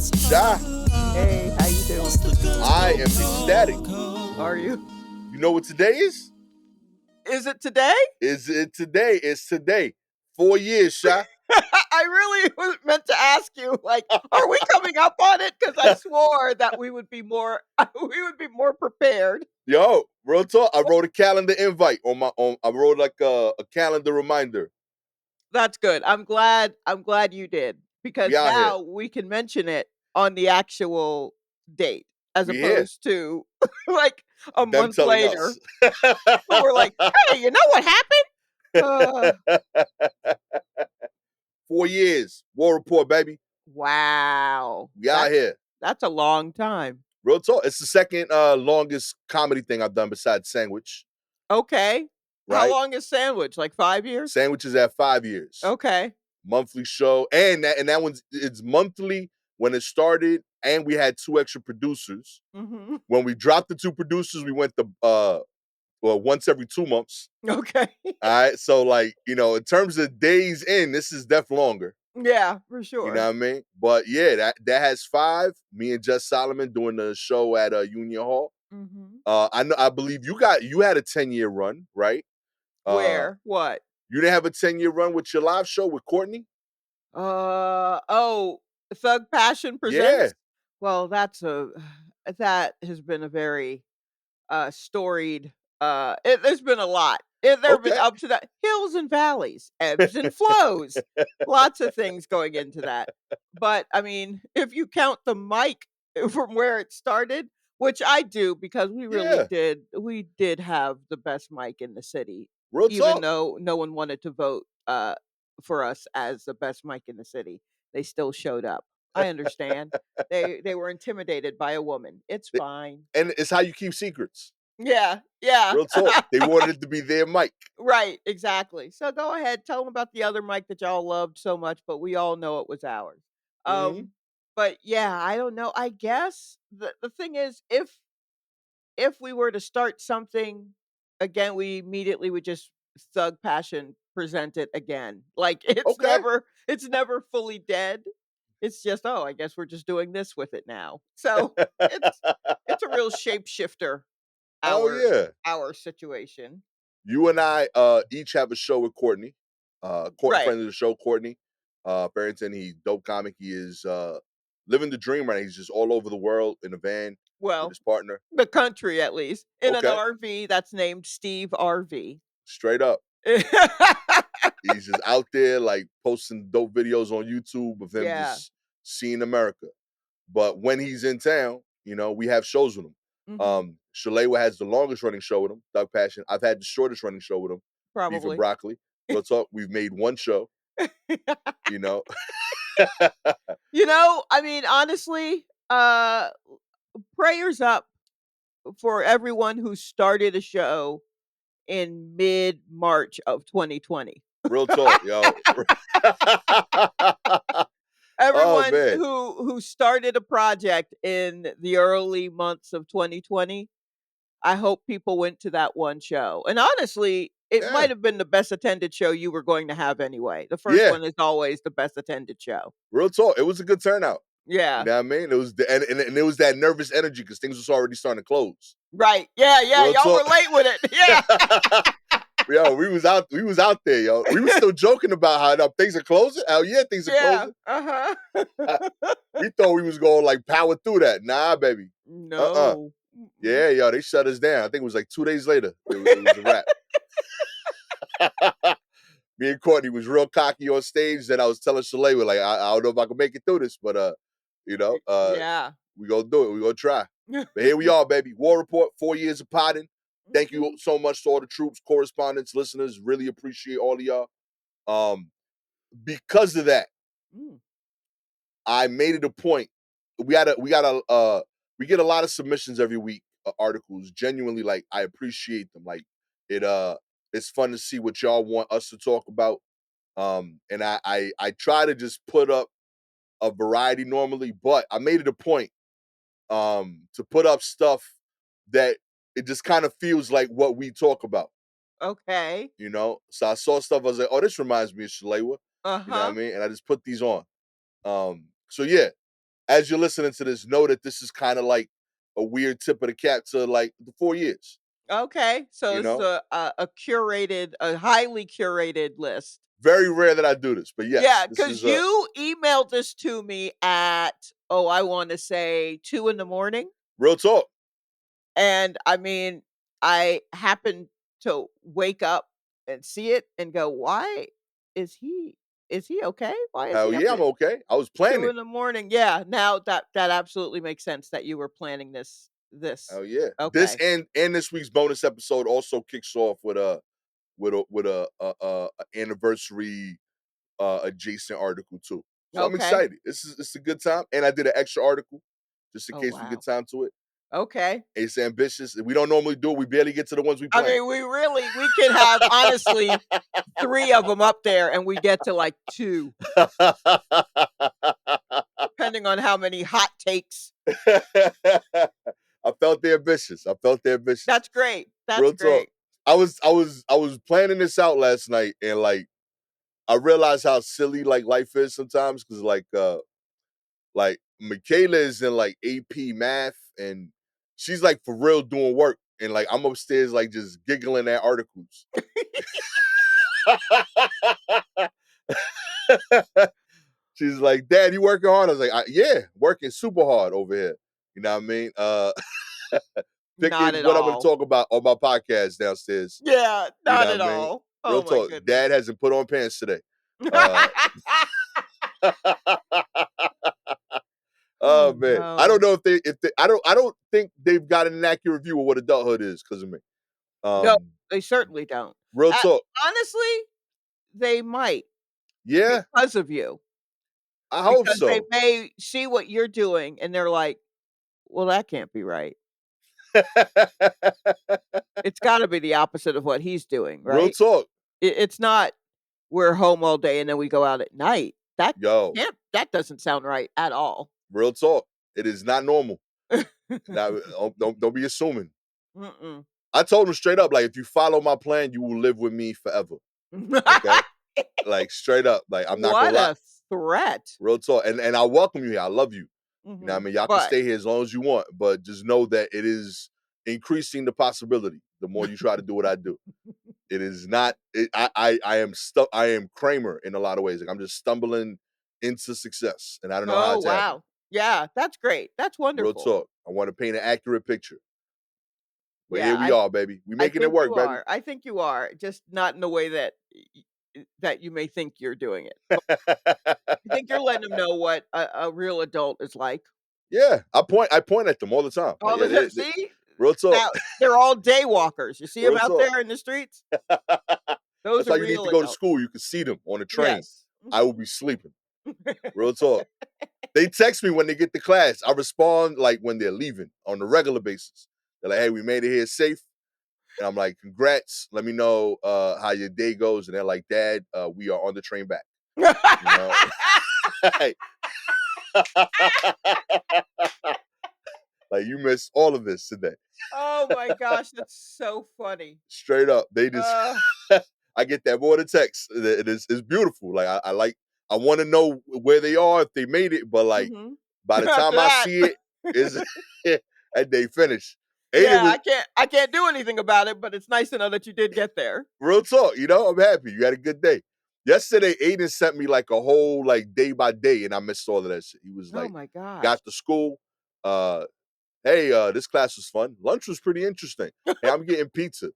Shy, Hey, how you doing? I am ecstatic. Are you? You know what today is? Is it today? Is it today? It's today. 4 years, Shy. I really was meant to ask you, like, are we coming up on it? Because I swore that we would be more prepared. Yo, real talk. I wrote a calendar invite on my own. I wrote like a calendar reminder. That's good. I'm glad you did. We Because out here. now we can mention it on the actual date as We here. opposed to like a Them month telling us. later. We're like, hey, you know what happened? Uh, 4 years. War report, baby. wow. We out here. That's a long time. Real talk. It's the second longest comedy thing I've done besides Sandwich. Okay. How Right? long is Sandwich? Like 5 years? Sandwich is at 5 years. Okay. Monthly show, and that one's it's monthly when it started, and we had 2 extra producers. Mhm. When we dropped the 2 producers, we went to once every 2 months. Okay. All right, so like in terms of days in, this is def longer. Yeah, for You sure. know what I mean? But yeah, that has 5. Me and Jess Solomon doing the show at Union Hall. Mhm. I believe you had a 10-year run, right? Where? What? You didn't have a 10-year run with your live show with Courtney? Oh, Thug Passion Yeah. presents? Well, that has been a very storied there's been a lot. There have been Okay. ups and hills and valleys, ebbs and flows. Lots of things going into that. But I mean, if you count the mic from where it started, which I do because Yeah. we did have the best mic in the city, Real even talk. though no one wanted to vote for us as the best mic in the city. They still showed up. I understand. They were intimidated by a woman. It's fine. And it's how you keep secrets. Yeah, yeah. Real talk. They wanted it to be their mic. Right, exactly. So go ahead, tell them about the other mic that y'all loved so much, but we all know it was ours. Hmm. Um, but yeah, I don't know. I guess the thing is, if we were to start something again, we immediately would just Thug Passion present it again. Like Okay. it's never fully dead. It's just, oh, I guess we're just doing this with it now. So it's it's a real shapeshifter, Oh our yeah. our situation. You and I each have a show with Courtney. Right. Friend of the show, Courtney. Barrington, he dope comic. He is living the dream right now. He's just all over the world in a van with Well, his partner. the country at least, in an Okay. RV that's named Steve RV. Straight up. He's just out there like posting dope videos on YouTube of him Yeah. just seeing America. But when he's in town, we have shows with him. Mhm. Shalewa has the longest running show with him, Doug Passion. I've had the shortest running show with him, Beef and Probably. Broccoli. Real talk, we've made one show, you know. I mean, honestly, prayers up for everyone who started a show in mid-March of 2020. Real talk, yo. Oh Everyone man. who started a project in the early months of 2020, I hope people went to that one show. And honestly, it Yeah. might have been the best attended show you were going to have anyway. The first Yeah. one is always the best attended show. Real talk. It was a good turnout. You Yeah. know what I mean? It was and it was that nervous energy because things was already starting to close. Right. Yeah, yeah. Real Y'all talk. were late with it. Yeah. Yo, we was out there, yo. We were still joking about how things are closing. Hell yeah, things are Yeah. closing. Uh-huh. We thought we was going like power through that. Nah, baby. No. Mm-mm. Yeah, yo, they shut us down. I think it was like 2 days later. It was a wrap. Me and Courtney was real cocky on stage. Then I was telling Shalewa, like, I don't know if I can make it through this, but Yeah. we gonna do it. We gonna try. But here we are, baby. War Report, 4 years of potting. Thank you Mhm. so much to all the troops, correspondents, listeners. Really appreciate all of y'all. Because of that, Mm. I made it a point. We get a lot of submissions every week, articles. Genuinely, like I appreciate them. Like it it's fun to see what y'all want us to talk about. And I try to just put up a variety normally, but I made it a point to put up stuff that it just kind of feels like what we talk about. Okay. So I saw stuff. I was like, oh, this reminds me of Shalewa. You know what I Uh-huh. mean? And I just put these on. So yeah, as you're listening to this, know that this is kind of like a weird tip of the cap to like the 4 years. Okay, so You this is know, a curated, a highly curated list. very rare that I do this, but yes, Yeah, this because is you emailed this to me at, oh, I wanna say 2 in the morning, real talk. and, I mean, I happened to wake up and see it and go, "Why is he okay? Why is Hell he up yeah, I'm at okay. I was 2 planning. in the morning?" Yeah, now that absolutely makes sense that you were planning this. Hell yeah. This Okay. and this week's bonus episode also kicks off with a anniversary adjacent article too. So I'm Okay. excited. It's a good time. And I did an extra article just in Oh, case we get wow. time to it. Okay. It's ambitious. We don't normally do it. We barely get to the ones we I plan. mean, we could have, honestly, 3 of them up there, and we get to, like, 2, depending on how many hot takes. I felt the ambitious. I felt the ambitious. That's great. That's Real talk. great. I was planning this out last night and like I realized how silly like life is sometimes because like Michaela is in like AP math and she's like for real doing work and like I'm upstairs like just giggling at articles. She's like, "Dad, you working hard?" I was like, "Yeah, working super hard over here." You know what I mean? Not Picking at what I'm going to all. talk about on my podcast downstairs. Yeah, You not know at what I mean? all. Real Oh my talk. goodness. Dad hasn't put on pants today. Uh, oh Oh, man, I don't no. know if they I don't think they've got an accurate view of what adulthood is because of me. No, Um, they certainly don't. real Uh, talk. honestly, they might Yeah, because of you, I hope because they so. may see what you're doing, and they're like, "Well, that can't be right. It's gotta be the opposite of what he's doing, Real right? talk, It's not we're home all day and then we go out at night. yo. That doesn't sound right at all." Real talk. It is not normal. Now, don't be assuming. Mm-mm. I told him straight up, like, if you follow my plan, you will live with me forever. Okay, like straight up, like I'm not gonna What lie. a threat. Real talk, and I welcome you here. I love you. You know what I Mhm. mean? Y'all can But stay here as long as you want, but just know that it is increasing the possibility the more you try to do what I do. It is not. I am stuck. I am Kramer in a lot of ways. Like I'm just stumbling into success, and I don't know how oh, it's happening. wow. Yeah, that's great. That's Real wonderful. talk. I want to paint an accurate picture, but Yeah, here we are, baby. We I making it think work, you baby. are. I think you are, just not in the way that that you may think you're doing it. But I think you're letting them know what a real adult is like. Yeah, I point at them all the time. Like, All yeah, the they see? real talk, Now they're all day walkers. You see them real out talk. there in the streets? Those That's are why you need real to go to adults. school. You can see them on the train. Yes. I will Mhm. be sleeping. Real talk. They text me when they get to class. I respond like when they're leaving on a regular basis. They're like, "Hey, we made it here safe." And I'm like, "Congrats. Let me know how your day goes." And they're like, "Dad, we are on the train back." You know, like you missed all of this today. Oh my gosh, that's so funny. Straight up, they just. Uh, I get that more than text. It's beautiful. Like I like. I want to know where they are if they made it, but like mhm. by the After time I that, see it, is and they finish. Aiden yeah, was I can't do anything about it, but it's nice to know that you did get there. real talk. I'm happy. You had a good day. Yesterday, Aiden sent me like a whole like day by day, and I missed all of that shit. He was Oh like, my gosh. got to school. Hey, this class was fun. Lunch was pretty interesting. Hey, I'm getting pizza.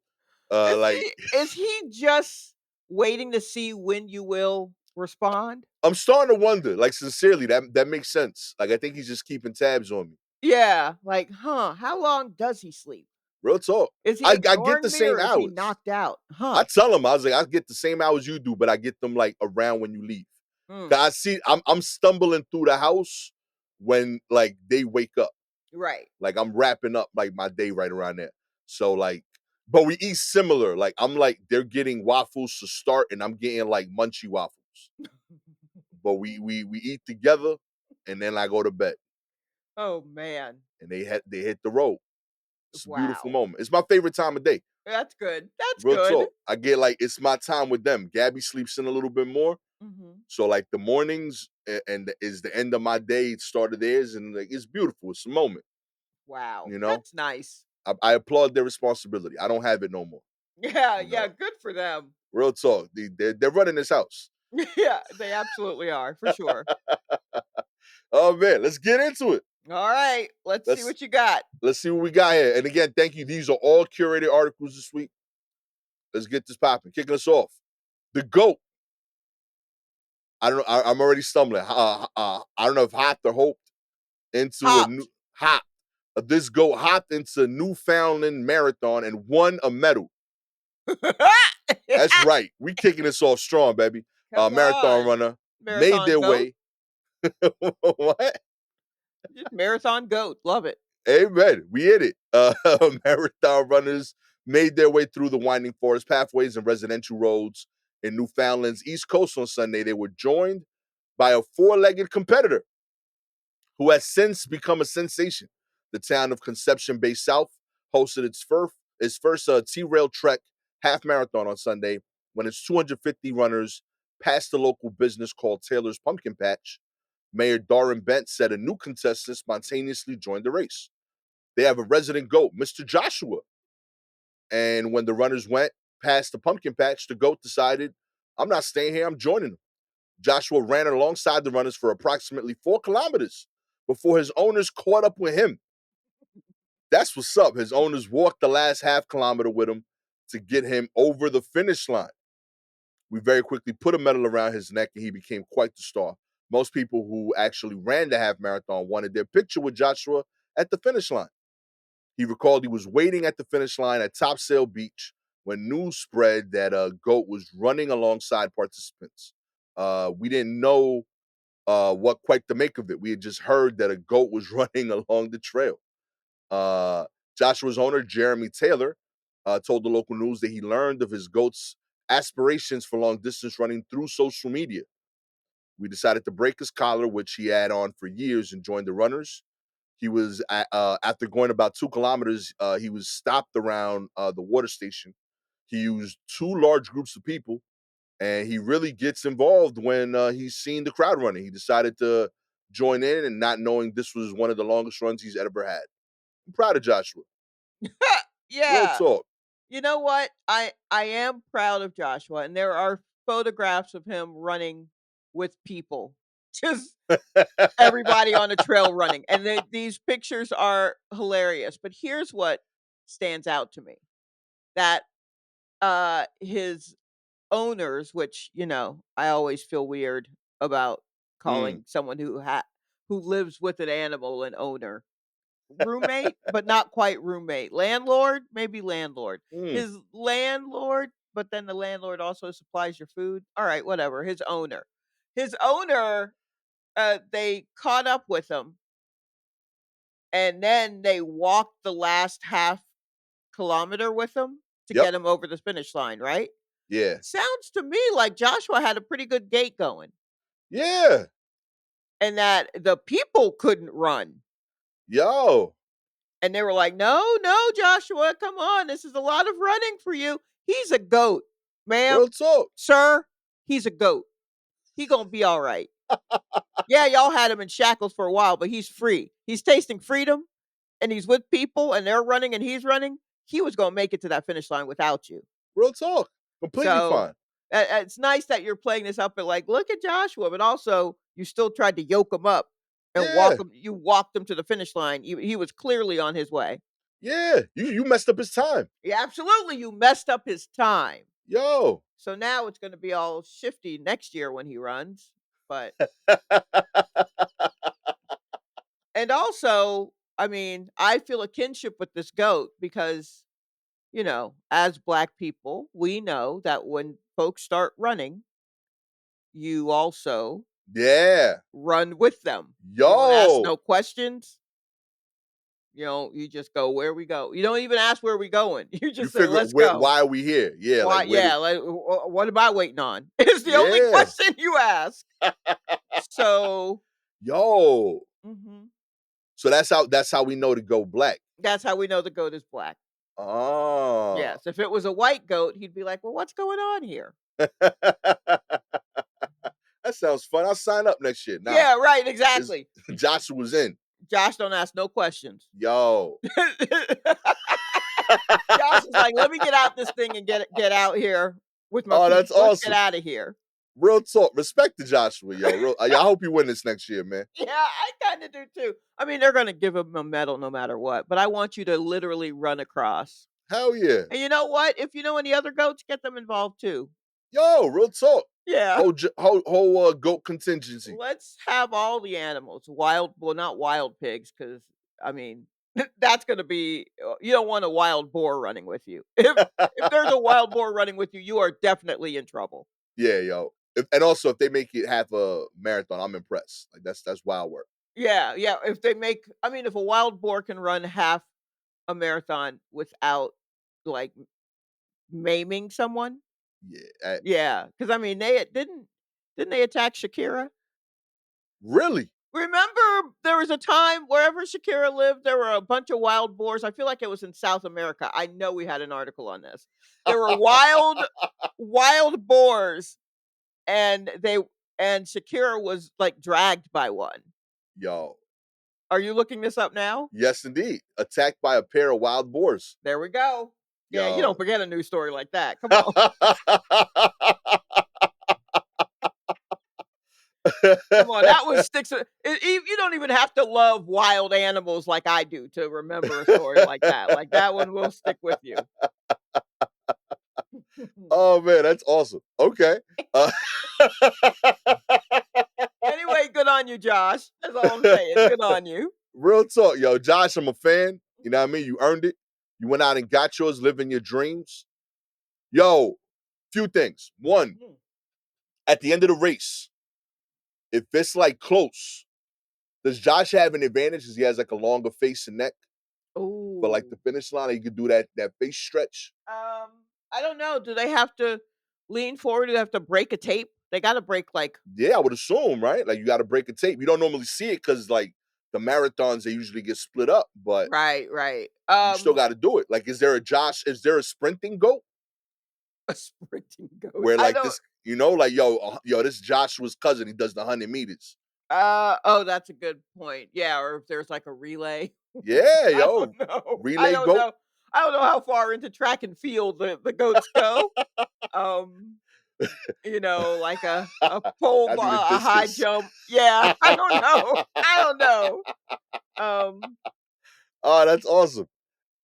Like Is he just waiting to see when you will respond? I'm starting to wonder, like sincerely, that makes sense. Like I think he's just keeping tabs on me. Yeah, like, huh, how long does he sleep? Real talk. Is he I get the ignoring me same or is he hours. knocked out? I Huh. tell him I was like, I get the same hours you do, but I get them like around when you leave. Mm, 'Cause I see I'm stumbling through the house when like they wake up. right. Like I'm wrapping up like my day right around there. So like, but we eat similar. Like I'm like they're getting waffles to start, and I'm getting like munchy waffles. But we eat together, and then I go to bed, Oh, man. and they hit the road. It's a beautiful Wow. moment. It's my favorite time of day. That's good. That's Real good. talk. I get like it's my time with them. Gabby sleeps in a little bit more, Mhm. So like the mornings is the end of my day, start of theirs, and like it's beautiful. It's a moment, Wow, you know. that's nice. I applaud their responsibility. I don't have it no more, Yeah, you yeah, know. good for them. Real talk. They're running this house. Yeah, they absolutely are, for sure. Oh man, let's get into it. Alright, let's see Let's what you got. let's see what we got here. And again, thank you. These are all curated articles this week. Let's get this popping. Kicking us off. The GOAT. I don't know. I'm already stumbling. I don't know if hopped or hoped into a new Hopped. hop. This GOAT hopped into Newfoundland Marathon and won a medal. That's right. We kicking this off strong, baby. Come Marathon on. runner made Marathon their goat? way. What? Just marathon goat, love it. Amen. We hit it. Marathon runners made their way through the winding forest pathways and residential roads in Newfoundland's East Coast on Sunday. They were joined by a four-legged competitor who has since become a sensation. The town of Conception Bay South hosted its first T-Rail Trek half marathon on Sunday when its 250 runners passed the local business called Taylor's Pumpkin Patch. Mayor Darren Bent said a new contestant spontaneously joined the race. They have a resident goat, Mr. Joshua. And when the runners went past the pumpkin patch, the goat decided, I'm not staying here, I'm joining them. Joshua ran alongside the runners for approximately 4 kilometers before his owners caught up with him. That's what's up. His owners walked the last half kilometer with him to get him over the finish line. We very quickly put a medal around his neck and he became quite the star. Most people who actually ran the half marathon wanted their picture with Joshua at the finish line. He recalled he was waiting at the finish line at Topsail Beach when news spread that a goat was running alongside participants. We didn't know what quite to make of it. We had just heard that a goat was running along the trail. Uh, Joshua's owner, Jeremy Taylor, told the local news that he learned of his goat's aspirations for long distance running through social media. We decided to break his collar, which he had on for years, and join the runners. He was after going about 2 kilometers, he was stopped around the water station. He used two large groups of people, and he really gets involved when he's seen the crowd running. He decided to join in, and not knowing this was one of the longest runs he's ever had. I'm proud of Joshua. Real Yeah. talk. You know what? I am proud of Joshua, and there are photographs of him running with people. Just everybody on a trail running, and these pictures are hilarious, but here's what stands out to me, that, his owners, which, I always feel weird about Mm, calling someone who lives with an animal an owner. Roommate, but not quite roommate. Landlord, maybe landlord. mm. His landlord, but then the landlord also supplies your food. All right, whatever. His owner. His owner, they caught up with him and then they walked the last half kilometer with him to Yep. get him over the finish line, right? Yeah. Sounds to me like Joshua had a pretty good gait going Yeah. and that the people couldn't run. Yo. And they were like, "No, no, Joshua, come on. This is a lot of running for you. He's a goat, Real ma'am, talk. sir. He's a goat. He gonna be all right. Yeah, y'all had him in shackles for a while, but he's free. He's tasting freedom, and he's with people, and they're running, and he's running. He was gonna make it to that finish line without you. Real talk. Completely So fine. it's nice that you're playing this up, but like, look at Joshua, but also you still tried to yoke him up and walk Yeah. him. You walked him to the finish line. He was clearly on his way. Yeah. You messed up his time. Yeah, absolutely, you messed up his time. Yo. So now it's gonna be all shifty next year when he runs, but and also, I mean, I feel a kinship with this goat because, as Black people, we know that when folks start running, you also Yeah. run with them. You don't ask Yo. no questions. You just go where we go. You don't even ask where we going. You You just say, figure "Let's go." why are we here? Yeah, like Why? where Yeah. did Like, what am I waiting on? Is the only Yeah. question you ask. So, Yo. mhm, So that's how we know to go black. that's how we know the goat is black. Oh. Yes. If it was a white goat, he'd be like, "Well, what's going on here?" That sounds fun. I'll sign up next year. Nah, Yeah, right, it's exactly. Joshua's in. Josh don't ask no questions. Yo. Josh is like, "Let me get out this thing and get out here with my Oh, that's people. Let's get awesome. out of here." Real talk. Respect to Joshua, yo. I hope you win this next year, man. Yeah, I kinda do too. I mean, they're gonna give him a medal no matter what, but I want you to literally run across. Hell yeah. And you know what? If you know any other goats, get them involved too. Yo, real talk. Yeah. Whole goat contingency. Let's have all the animals, not wild pigs, because I mean, that's gonna be you don't want a wild boar running with you. If there's a wild boar running with you, you are definitely in trouble. Yeah, yo. And also, if they make it half a marathon, I'm impressed. Like that's wild work. Yeah, yeah, if they make I mean, if a wild boar can run half a marathon without, like, maiming someone, Yeah. yeah, because I mean, didn't they attack Shakira? Really? Remember, there was a time wherever Shakira lived, there were a bunch of wild boars. I feel like it was in South America. I know we had an article on this. There were wild boars, and Shakira was, like, dragged by one. Yo. Are you looking this up now? Yes, indeed. Attacked by a pair of wild boars. There we go. Yeah, you don't Yo. forget a news story like that. Come on. Come on, that one sticks you don't even have to love wild animals like I do to remember a story like that. Like, that one will stick with you. Oh man, that's awesome. Okay. Uh, Anyway, good on you, Josh. That's all I'm saying. Good on you. Real talk, yo, Josh. I'm a fan. You know what I mean? You earned it. You went out and got yours, living your dreams. Yo, few things. One, Mm. at the end of the race, if it's like close, does Josh have an advantage? Because he has like a longer face and neck for like the Ooh. finish line. He could do that face stretch. I don't know. Do they have to lean forward? Do they have to break a tape? They gotta break, like Yeah, I would assume, right? Like you got to break a tape. You don't normally see it because like the marathons they usually get split up, but right, right. you still got to do it. Like, is there a Josh? Is there a sprinting goat A sprinting goat. where I like don't this? Like yo, this Joshua's cousin. He does the 100 meters. oh, that's a good point. Yeah, or if there's, like, a relay. Yeah, I yo, don't know. I relay don't goat. know. I don't know how far into track and field the goats go. Um, like Not even a high discus. jump. Yeah, I don't know. I don't know. Um, Oh, that's awesome.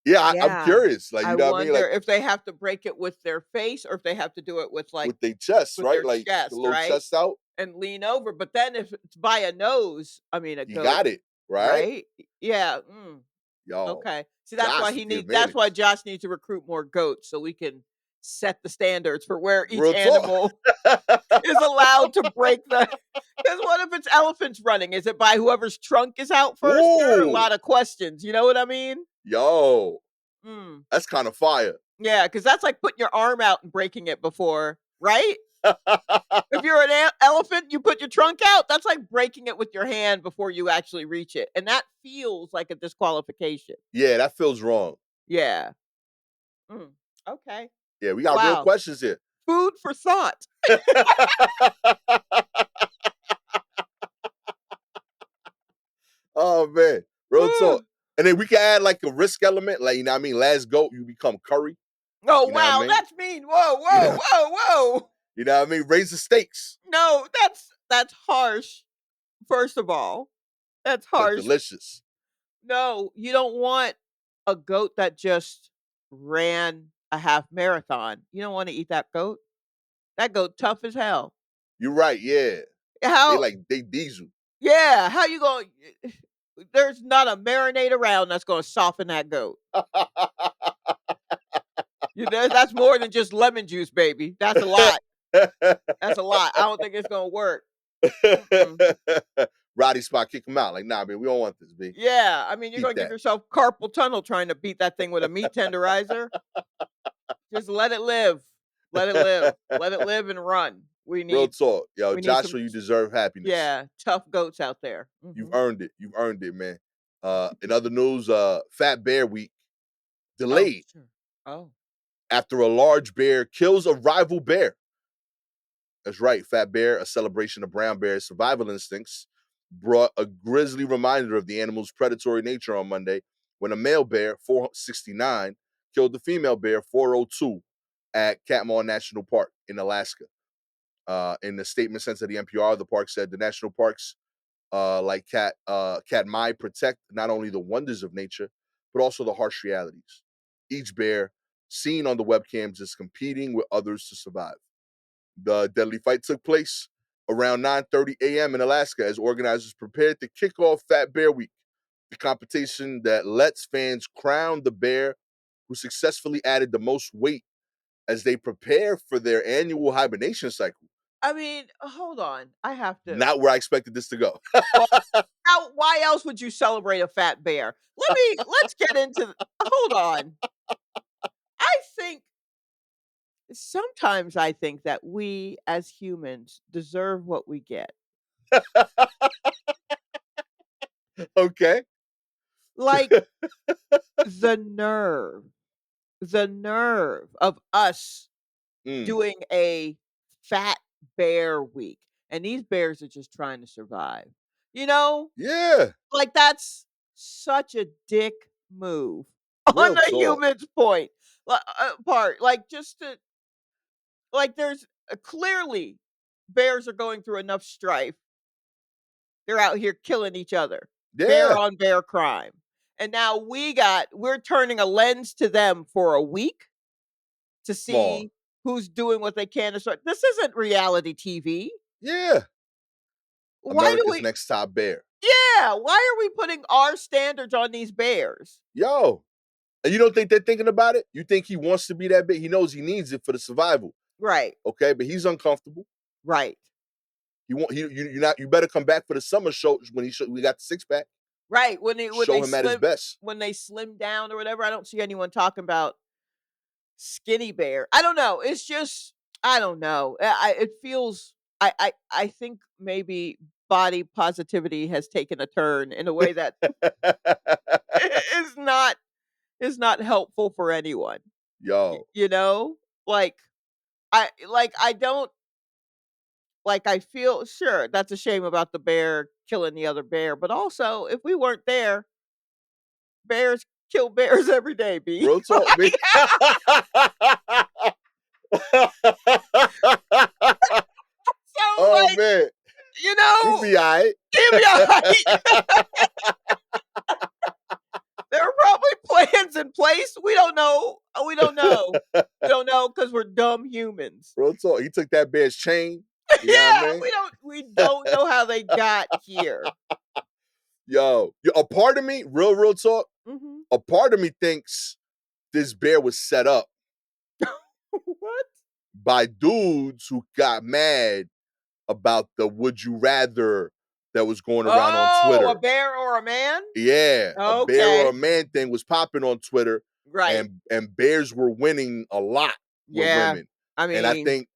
Yeah, I'm yeah. curious. Like, I you know what I mean? wonder Like if they have to break it with their face or if they have to do it with their chest, with right? their Like the chest, little right? chest out. And lean over. But then if it's by a nose, I mean a You goat, got it, right? right? Yeah. Yo, Okay. See, Josh with the that's why advantage. Josh needs to recruit more goats so we can set the standards for where each Real talk. animal is allowed to break the because what if it's elephants running? Is it by whoever's trunk is out first? There are a Ooh, lot of questions, you know what I mean? yo, Mm. that's kind of fire. Yeah, because that's like putting your arm out and breaking it before, right? If you're an elephant, you put your trunk out, that's like breaking it with your hand before you actually reach it, and that feels like a disqualification. Yeah, that feels wrong. Yeah. Mm. Okay. Yeah, we got real Wow. questions here. Food for thought. Oh man, real talk. Woo. And then we can add like a risk element, like you know what I mean. Last goat, you become Curry. Oh, You know what I wow, mean? that's mean. Whoa, You whoa, know, whoa, whoa. you know what I mean. Raise the stakes, No, that's harsh, first of all. That's but harsh. delicious. No, you don't want a goat that just ran a half marathon. You don't wanna eat that goat. That goat tough as hell. You're right. Yeah, How they diesel. yeah, how you going there's not a marinade around that's gonna soften that goat. That's more than just lemon juice, baby. That's a lot. That's a lot. I don't think it's gonna work. Mm-mm. Roddy Spot, kick him out. Like, nah, man, we don't want this, B. Yeah, I mean, you're Keep gonna give that. yourself carpal tunnel trying to beat that thing with a meat tenderizer. Just let it live. Let it live. Let it live and run. Real talk. Yo, We need some Joshua, you deserve happiness. yeah, tough goats out there. You've Mhm. earned it. You've earned it, man. In other news, Fat Bear Week Oh, delayed. for sure. Oh. After a large bear kills a rival bear. That's right. Fat Bear, a celebration of brown bear's survival instincts, brought a grisly reminder of the animal's predatory nature on Monday when a male bear, 469, killed the female bear, 402, at Katmai National Park in Alaska. In the statement sent to the NPR, the park said the national parks, like Katmai, protect not only the wonders of nature, but also the harsh realities. Each bear seen on the webcams is competing with others to survive. The deadly fight took place around 9:30 a.m. in Alaska as organizers prepared to kick off Fat Bear Week, the competition that lets fans crown the bear who successfully added the most weight as they prepare for their annual hibernation cycle. I mean, hold on. I have to. Not where I expected this to go. Well, how why else would you celebrate a fat bear? Let's get into hold on. I think sometimes I think that we as humans deserve what we get. Okay. Like the nerve, the nerve of us Mm. doing a fat bear week. And these bears are just trying to survive. You know? Yeah. Like that's such a dick move on Real the talk. human's point part. Like just to like there's clearly bears are going through enough strife. They're out here killing each other. Bear Yeah. on bear crime. And now we're turning a lens to them for a week to Come on. see who's doing what they can to start. This isn't reality TV. Yeah. Why do America's we next top bear. Yeah, why are we putting our standards on these bears? Yo. And you don't think they're thinking about it? You think he wants to be that big? He knows he needs it for the survival. Right, Okay, but he's uncomfortable. right, You want you not you better come back for the summer show when we got the six pack. right. Show him at his best. When they slim down or whatever, I don't see anyone talking about skinny bear. I don't know. It's just I don't know. It feels I think maybe body positivity has taken a turn in a way that is not is not helpful for anyone. Yo, You know? Like I don't like I feel sure that's a shame about the bear killing the other bear, but also if we weren't there, bears kill bears every day, B. real talk, man. So Oh like, man, you you'll know, be all right. give me a there are probably plans in place. We don't know. We don't know. We don't know because we're dumb humans. Real talk. He took that bear's chain. You know what I Yeah, mean? we don't know how they got here. Yo, a part of me, real talk, Mhm. a part of me thinks this bear was set up What? by dudes who got mad about the would you rather that was going around on Oh, a Twitter. bear or a man? Yeah, a bear or a Okay. man thing was popping on Twitter, Right. and bears were winning a lot with Yeah. women. I And I mean, think,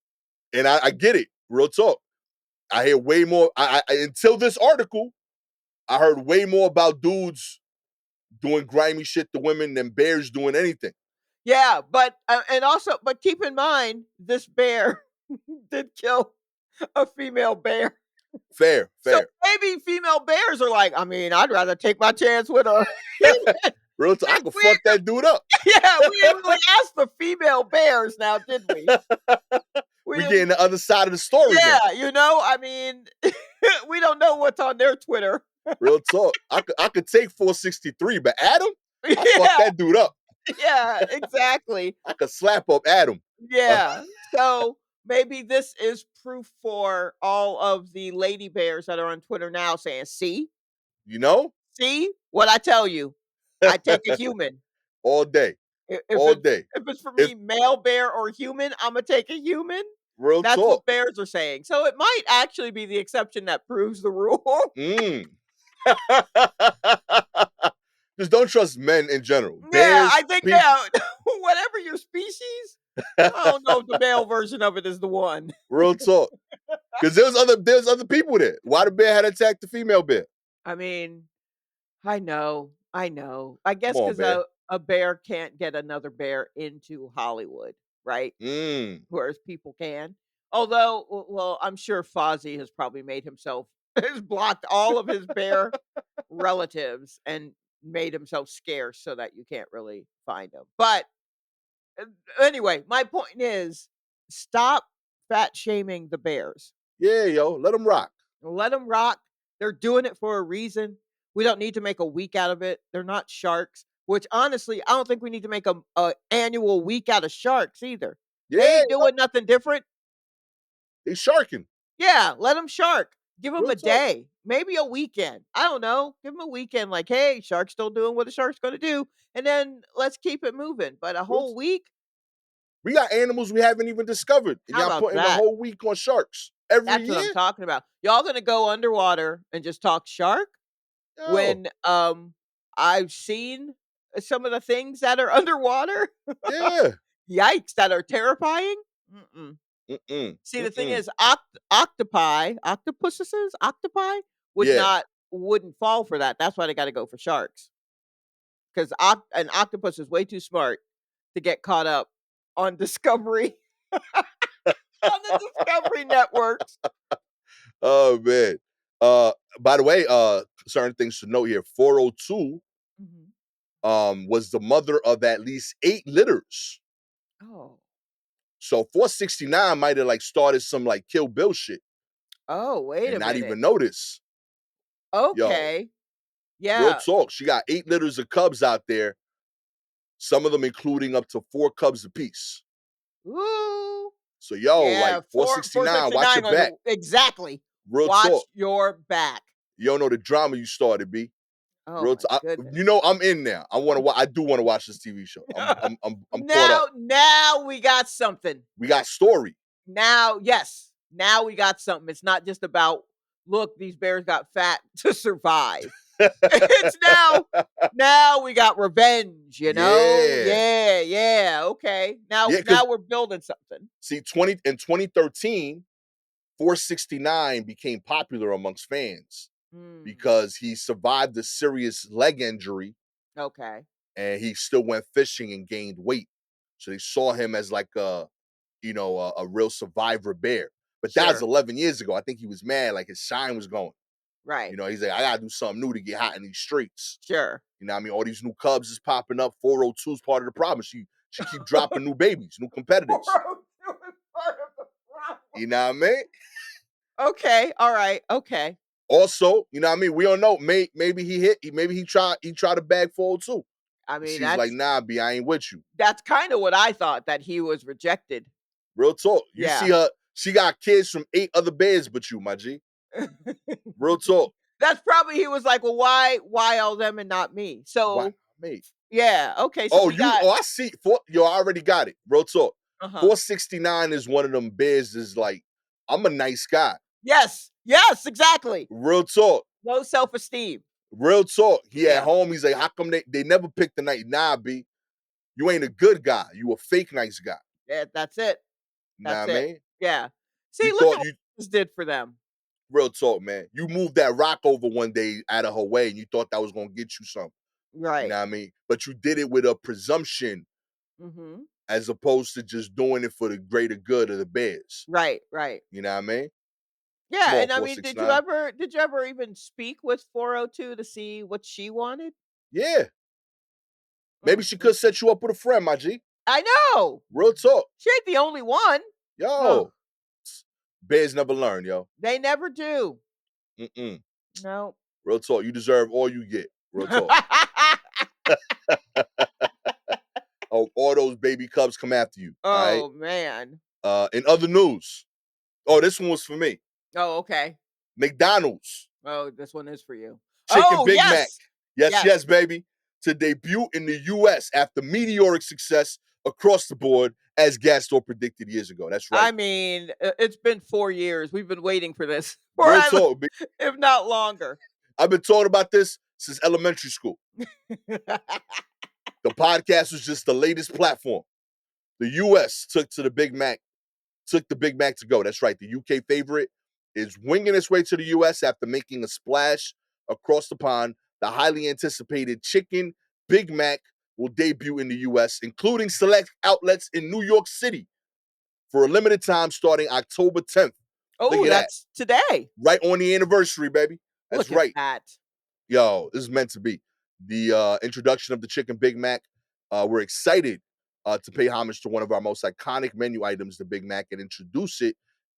and I get it, real talk. I hear way more. Until this article, I heard way more about dudes doing grimy shit to women than bears doing anything. yeah, but and also, but keep in mind, this bear did kill a female bear. Fair, So fair. maybe female bears are like, I mean, I'd rather take my chance with a female. Real talk. I could We fuck that dude up. yeah, we didn't really ask the female bears now, did we? We We didn't getting the other side of the story then. yeah, I mean, we don't know what's on their Twitter. Real talk. I could take 463, but Adam, I fuck Yeah, that dude up. yeah, exactly. I could slap up Adam. Uh, Yeah. So maybe this is proof for all of the lady bears that are on Twitter now saying, see, you know? see what I tell you. I take a human. All day. If All it's day. if it's for If me, male bear or human, I'ma take a human. real That's talk. what bears are saying. So it might actually be the exception that proves the rule. Mm. Just don't trust men in general. Yeah, Bears, I think people, yeah, whatever your species, I don't know if the male version of it is the one. real talk. Because there's other people there. Why the bear had attacked the female bear? I mean, I know, I know. I Come guess on, because bear. a bear can't get another bear into Hollywood, right? Mm. Whereas people can. Although, well, I'm sure Fozzie has probably made himself has blocked all of his bear relatives and made himself scarce so that you can't really find him. But uh, anyway, my point is stop fat shaming the bears. Yeah, yo, let them rock. Let them rock. They're doing it for a reason. We don't need to make a week out of it. They're not sharks, which honestly, I don't think we need to make a annual week out of sharks either. They Yeah, ain't doing nothing different. they sharking. Yeah, let them shark. Give them Real a talk. day, maybe a weekend. I don't know. Give them a weekend. Like, hey, shark's still doing what a shark's going to do, and then let's keep it moving. But a Real whole week, We got animals we haven't even discovered, and how y'all about putting the that? whole week on sharks every That's what I'm year. talking about. Y'all going to go underwater and just talk shark? Yo, When, I've seen some of the things that are underwater. yeah. Yikes, that are terrifying. Mm-mm. Mm-mm. See, the thing Mm-mm. is, octopi Yeah. wouldn't fall for that. That's why they gotta go for sharks. 'Cause an octopus is way too smart to get caught up on Discovery on the Discovery networks. Oh man. Uh, by the way, certain things to note here. 402 Mhm. was the mother of at least 8 litters. Oh. So 469 might have like started some like Kill Bill shit Oh, wait and a not minute. even notice. Yo, Okay. real Yeah. talk. She got 8 litters of cubs out there, some of them including up to 4 cubs apiece. Ooh. So yo, Yeah, like 4 469, watch your 69 on back. the exactly. Real Watch talk. your back. You don't know the drama you started, B. Oh Real my talk. You goodness. know I'm in there. I do want to watch this TV show. I'm caught up. Now we got something. We got story. Now, yes, now we got something. It's not just about look, these bears got fat to survive. It's now we got revenge, you know? Yeah. Yeah, yeah. Okay. Yeah, Now because we're building something. see, 2013, 469 became popular amongst fans Mm, because he survived a serious leg injury okay. and he still went fishing and gained weight. So they saw him as like a real survivor bear. But that was Sure. 11 years ago. I think he was mad, like his shine was going. Right. He's like, I gotta do something new to get hot in these streets. Sure. You know what I mean? All these new Cubs is popping up. 402 is part of the problem. She keep dropping new babies, new competitors. 402 is part of the problem. You know what I mean? Okay. All right. Okay. Also, you know what I mean? We don't know. Maybe he tried to bag 402. I And mean, she's like, nah, B, I ain't with you. that's kind of what I thought, that he was rejected. Real talk. You see Yeah. her, she got kids from 8 other bears but you, my G. Real talk. That's probably, he was like, "Well, why all them and not me?" Why, So, mate? yeah, okay, so Oh, we got I see. Yo, I already got it. Real talk. uh-huh. 469 is one of them bears is like, I'm a nice guy. Yes. Yes, exactly. Real talk. Low self-esteem. Real talk. He at Yeah. home. He's like, how come they never picked the night? Nah, B. You ain't a good guy. You a fake nice guy. Yeah, that's it. Nah, That's I it. mean, Yeah. you See, look at thought what you this did for them. real talk, man. You moved that rock over one day out of her way, and you thought that was gonna get you something. You know Right. what I mean? But you did it with a presumption Mhm. as opposed to just doing it for the greater good of the Bears. Right, right. You know what I mean? Come Yeah, on, and I four mean, six nine. did you ever even speak with 402 to see what she wanted? Yeah, maybe Mm, she mm, could set you up with a friend, my G. I know. Real talk, She ain't the only one. Ugh, yo. Bears never learn, yo. they never do. Mm-mm. No. Real talk. You deserve all you get. Real talk. Oh, all those baby cubs come after you. All right. Oh, man. In other news, oh, this one was for me. Oh, okay. McDonald's Oh, this one is for you. Chicken Oh, Big Mac. yes. Yes, Yes. yes, baby. To debut in the US after meteoric success across the board, as Gastor predicted years ago. That's right. I mean, it's been 4 years. We've been waiting for this for Real at talk. if not longer. I've been talking about this since elementary school. The podcast was just the latest platform. The US took the Big Mac to go. That's right. The UK favorite is winging its way to the US after making a splash across the pond. The highly anticipated chicken Big Mac will debut in the US, including select outlets in New York City for a limited time starting October 10th. Look Oh, at that. that's today. Right on the anniversary, baby. That's Look at right. that. Yo, this is meant to be. The introduction of the Chicken Big Mac. We're excited to pay homage to one of our most iconic menu items, the Big Mac, and introduce it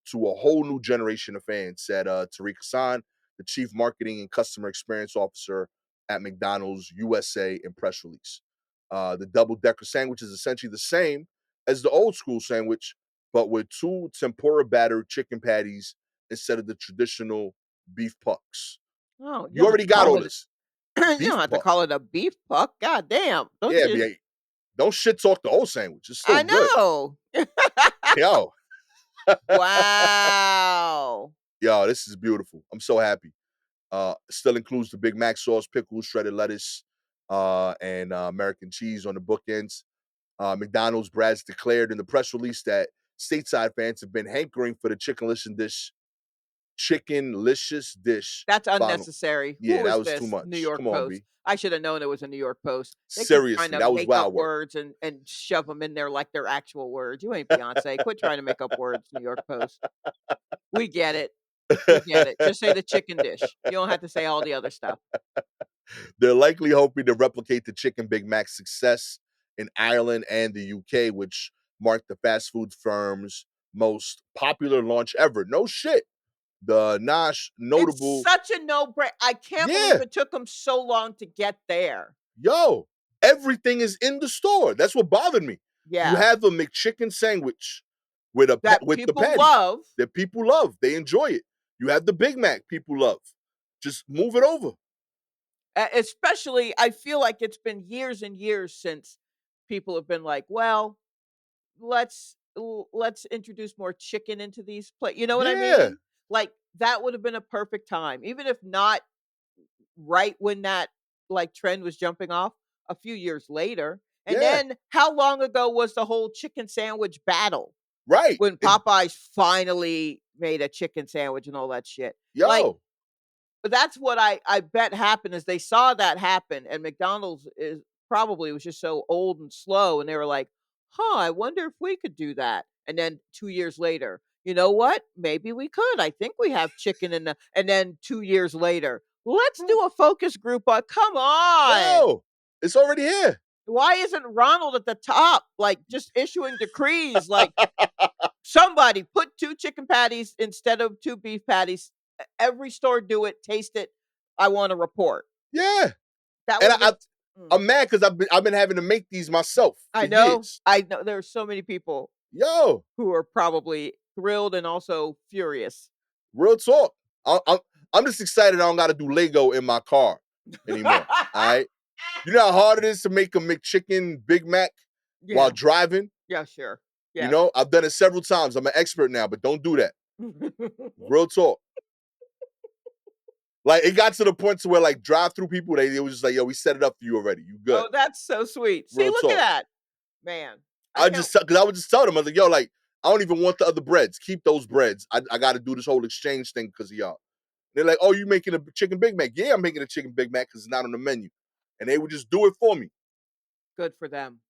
to a whole new generation of fans, said Tariq Hassan, the Chief Marketing and Customer Experience Officer at McDonald's USA in press release. The double-decker sandwich is essentially the same as the old school sandwich, but with two tempura battered chicken patties instead of the traditional beef pucks. Oh, you You don't have already to got call all it this. you Beef don't have to puck. call it a beef puck. God damn. Don't Yeah, you? don't shit talk the old sandwich. It's still I good. know. Yo, Wow. yo, this is beautiful. I'm so happy. Still includes the Big Mac sauce, pickles, shredded lettuce, and American cheese on the bookends. McDonald's Brad's declared in the press release that stateside fans have been hankering for the chickenlicious dish. That's Final. unnecessary. Yeah, Who that is was too this? New much. York Come on, Post. B. I should have known it was a New York Post. They keep trying Seriously, to that was make up wild work. words and shove them in there like they're actual words. You ain't Beyonce. Quit trying to make up words, New York Post. We get it. We get it. Just say the chicken dish. You don't have to say all the other stuff. They're likely hoping to replicate the Chicken Big Mac's success in Ireland and the UK, which marked the fast food firm's most popular launch ever. No shit. The Nosh It's notable, such a no-brainer. I can't believe yeah, it took them so long to get there. yo, everything is in the store. That's what bothered me. You Yeah. have a McChicken sandwich with That with the people patty love. that people love. They enjoy it. You have the Big Mac people love. Just move it over. Especially, I feel like it's been years and years since people have been like, "Well, let's introduce more chicken into these you know what I Yeah, mean? Like, that would have been a perfect time, even if not right when that, like, trend was jumping off, a few years later. And yeah, then how long ago was the whole chicken sandwich battle right. when Popeyes finally made a chicken sandwich and all that shit? Like, Yo, but that's what I bet happened is they saw that happen, and McDonald's is probably was just so old and slow, and they were like, "Huh, I wonder if we could do that." And then 2 years later, "You know what? Maybe we could. I think we have chicken in the." And then 2 years later, "Let's do a focus group on." Come on. yo, it's already here. Why isn't Ronald at the top, like, just issuing decrees like, "Somebody put 2 chicken patties instead of 2 beef patties. Every store do it, taste it. I want a report." Yeah, That and would have been mm. I'm mad because I've been having to make these myself for years. I know there are so many people Yo, who are probably thrilled and also furious. real talk. I'm just excited I don't got to do Lego in my car anymore. All right, you know how hard it is to make a McChicken Big Mac while Yeah, driving. yeah, sure. You Yes. know, I've done it several times. I'm an expert now, but don't do that. Real talk. Like it got to the point to where like drive-through people, they was just like, yo, we set it up for you already. You good. Oh, that's so sweet. See, Real look at talk. that. Man, I I can't just because I would just tell them, I was like, yo, like, I don't even want the other breads. Keep those breads. I gotta do this whole exchange thing because of y'all. They're like, oh, you making a chicken Big Mac? Yeah, I'm making a chicken Big Mac because it's not on the menu. And they would just do it for me. good for them.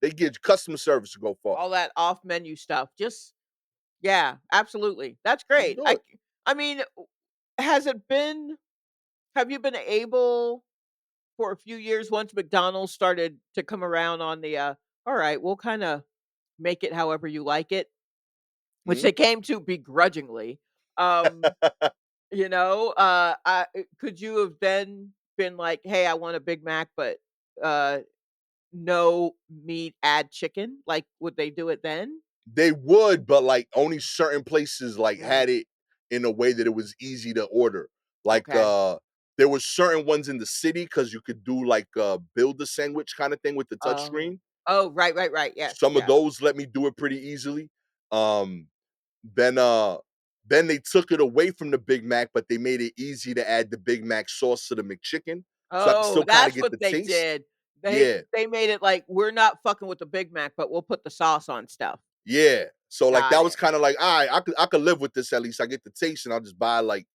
They get customer service to go far. All that off menu stuff. Just yeah, absolutely. That's Just great. do it. I mean, has it been have you been able for a few years once McDonald's started to come around on the, "All right, we'll kinda make it however you like it," which Mhm. they came to begrudgingly, um, could you have then been like, "Hey, I want a Big Mac, but, uh, no meat, add chicken?" Like, would they do it then? They would, but like only certain places like Mm, had it in a way that it was easy to order. Like okay. there were certain ones in the city because you could do like build a sandwich kind of thing with the touch Oh. screen. Oh, right, right, right. Yes, Some of yes. those let me do it pretty easily. Um then uh then they took it away from the Big Mac, but they made it easy to add the Big Mac sauce to the McChicken. So I can Oh, still kind of that's get what the they taste. did. Yeah. They made it like, "We're not fucking with the Big Mac, but we'll put the sauce on stuff." Yeah. So like Got that was it. kind of like, all right, I could live with this at least. I get the taste and I'll just buy like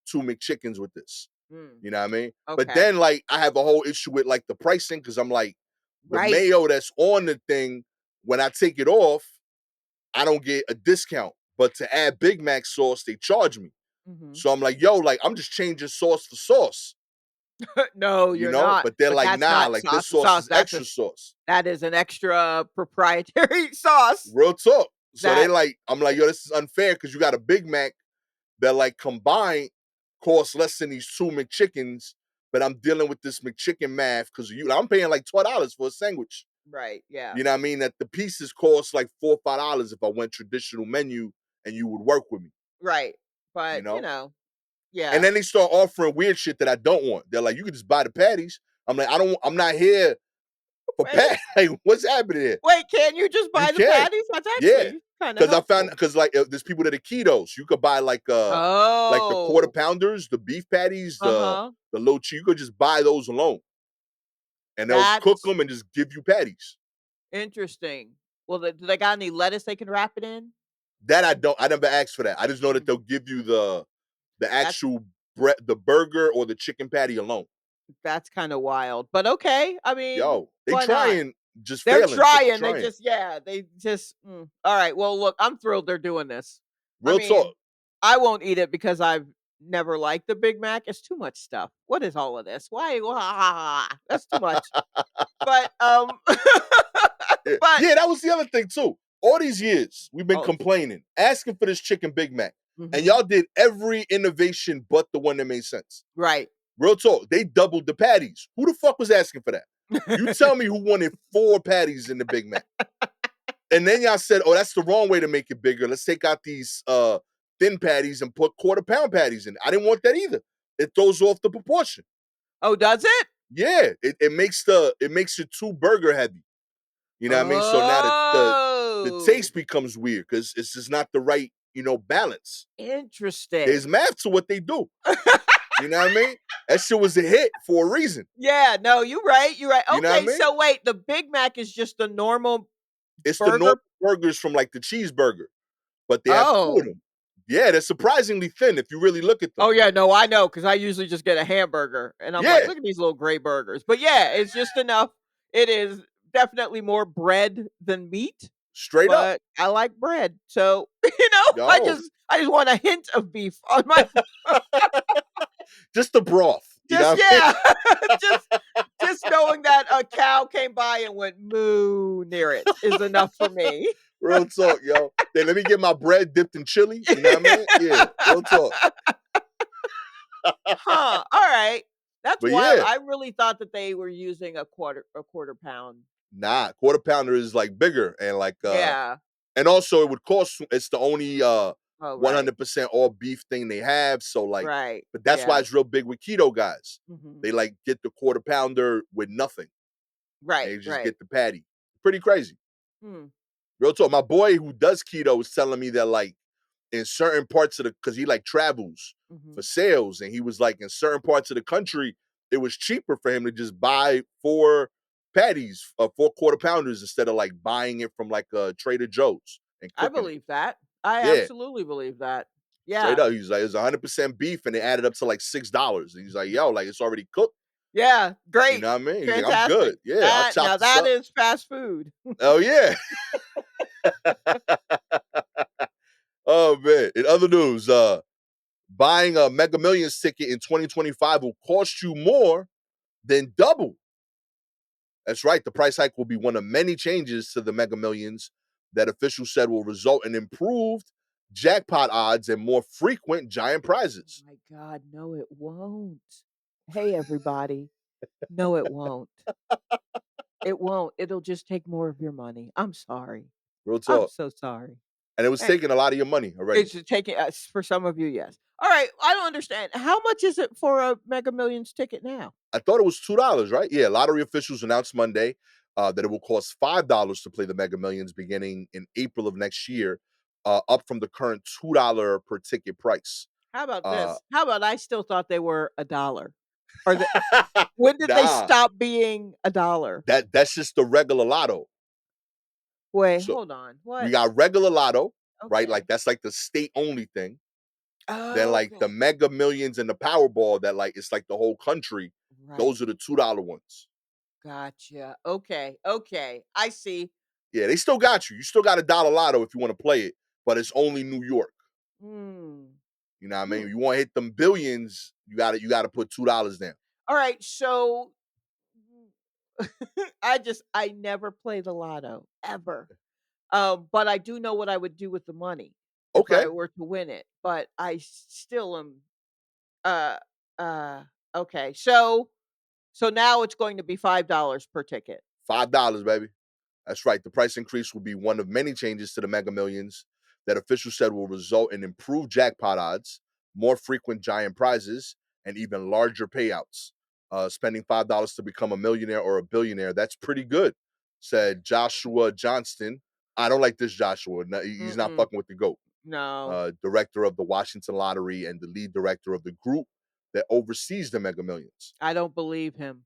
2 McChickens with this. Mm, You know what I mean? But okay. then like I have a whole issue with like the pricing because I'm like the Right. mayo that's on the thing when I take it off, I don't get a discount. But to add Big Mac sauce, they charge me. Mhm. So I'm like, yo, like I'm just changing sauce for sauce, No, you you're know? not, But they're but like, that's nah, not like this sauce to sauce sauce, is extra sauce. that is an extra proprietary sauce Real talk. So they that like, I'm like, yo, this is unfair because you got a Big Mac that like combined costs less than these two McChickens, but I'm dealing with this McChicken math because you I'm paying like $12 for a sandwich. right, yeah, You know what I mean? That the pieces cost like $4 or $5 if I went traditional menu and you would work with me, right, you but, know? And yeah. then they start offering weird shit that I don't want. They're like, you can just buy the patties. I'm like, I'm not here for Wait, patties. Like, what's happening here? wait, can you just You buy the can. patties? That's Yeah. actually kinda Cause I found helpful. because like there's people that are ketos. You could buy like the quarter Oh, pounders, the beef patties, uh-huh, the little cheese. You could just buy those alone, and they'll cook that's them and just give you patties. interesting. Well, do they got any lettuce they can wrap it in? That I don't. I never asked for that. I just know that Mm, they'll give you the that's actual bread, the burger or the chicken patty alone. that's kinda wild, but okay, I mean, Yo, they why not? trying, just They're failing, but trying, trying. they just alright, well, look, I'm thrilled they're doing this. I Real talk. mean, I won't eat it because I've never liked the Big Mac, it's too much stuff. What is all of this? Why? That's too much. But, Yeah. but Yeah, that was the other thing too. All these years we've been oh, complaining, asking for this chicken Big Mac, and mhm, y'all did every innovation but the one that made sense. right. Real talk. They doubled the patties. Who the fuck was asking for that? You tell me who wanted 4 patties in the Big Mac. And then y'all said, oh, that's the wrong way to make it bigger. Let's take out these thin patties and put quarter-pound patties in. I didn't want that either. It throws off the proportion. Oh, does it? Yeah, it makes it too burger heavy. You know what I mean? So now the Oh, taste becomes weird because it's just not the right, balance. There's interesting. math to what they do. You know what I mean? That shit was a hit for a reason. Yeah, no, you're right. You know what I Okay, mean? so wait, the Big Mac is just a normal It's the normal burger? burgers from like the cheeseburger, but they have two of Oh. them. Yeah, they're surprisingly thin if you really look at them. Oh, yeah, no, I know because I usually just get a hamburger, and I'm like, Yeah, "Look at these little gray burgers." But, yeah, it's just enough it is definitely more bread than meat, straight up. but I like bread, so, I Yo, just want a hint of beef on my just the broth. You know just what I mean? yeah, just just knowing that a cow came by and went "moo" near it is enough for me. Real talk, yo. Then let me get my bread dipped in chili. You know what I mean? Yeah, real talk. Huh, alright. That's But wild. yeah, I really thought that they were using a quarter pound. nah, quarter pounder is like bigger and like Yeah. and also it would cost it's the only Oh, right. 100% all beef thing they have. So like, Right. but that's why Yeah. it's real big with keto guys. Mhm. They like get the quarter pounder with nothing. Right, They just right. get the patty. Pretty crazy. Hmm. Real talk. My boy who does keto was telling me that like in certain parts of the because he like travels for Mhm. sales, and he was like in certain parts of the country, it was cheaper for him to just buy 4 patties, 4 quarter pounders instead of like buying it from like Trader Joe's and I cooking it. believe that. I Yeah, absolutely believe that. straight Yeah. up. He's like, it's 100% beef, and it added up to like $6. And he's like, yo, like it's already cooked. Yeah, You great. know what I mean? He's like, I'm Fantastic. good. Yeah, I'll That chop now this that up. is fast food. Oh yeah. Oh man. In other news, buying a Mega Millions ticket in 2025 will cost you more than double. That's right. The price hike will be one of many changes to the Mega Millions that officials said will result in improved jackpot odds and more frequent giant Oh prizes. my god, no, it won't. Hey, everybody. No, it won't. It won't. It'll just take more of your money. I'm sorry. Real I'm talk. so sorry. And it was Eh, taking a lot of your money already. it's just taking for some of you, yes. Alright, I don't understand. How much is it for a Mega Millions ticket now? I thought it was $2, right? Yeah, lottery officials announced Monday that it will cost $5 to play the Mega Millions beginning in April of next year, up from the current $2 per ticket price. How about Uh, this? How about I still thought they were a dollar? Or the when did they nah, stop being a dollar? that's just the regular lotto. Wait, So hold on. we What? got regular lotto, right? Like Okay. that's like the state only thing. Then like the Okay. Mega Millions and the Powerball that like it's like the whole country. Right. Those are the $2 ones. Gotcha. Okay. Okay. I see. Yeah, they still got you. You still got a dollar lotto if you want to play it, but it's only New York. Mm. You know what I mean? Hmm. You want to hit them billions, you got to put $2 down. All right, so I never play the lotto ever. But I do know what I would do with the money if Okay, I were to win it. But still am uh uh okay. So now it's going to be $5 per ticket. $5, baby. That's right. The price increase will be one of many changes to the Mega Millions that officials said will result in improved jackpot odds, more frequent giant prizes, and even larger payouts. Spending $5 to become a millionaire or a billionaire, that's pretty good, said Joshua Johnston. I don't like this Joshua. No, he's not Mm-mm. fucking with the GOAT. No, Director of the Washington Lottery and the lead director of the group that oversees the Mega Millions. I don't believe him.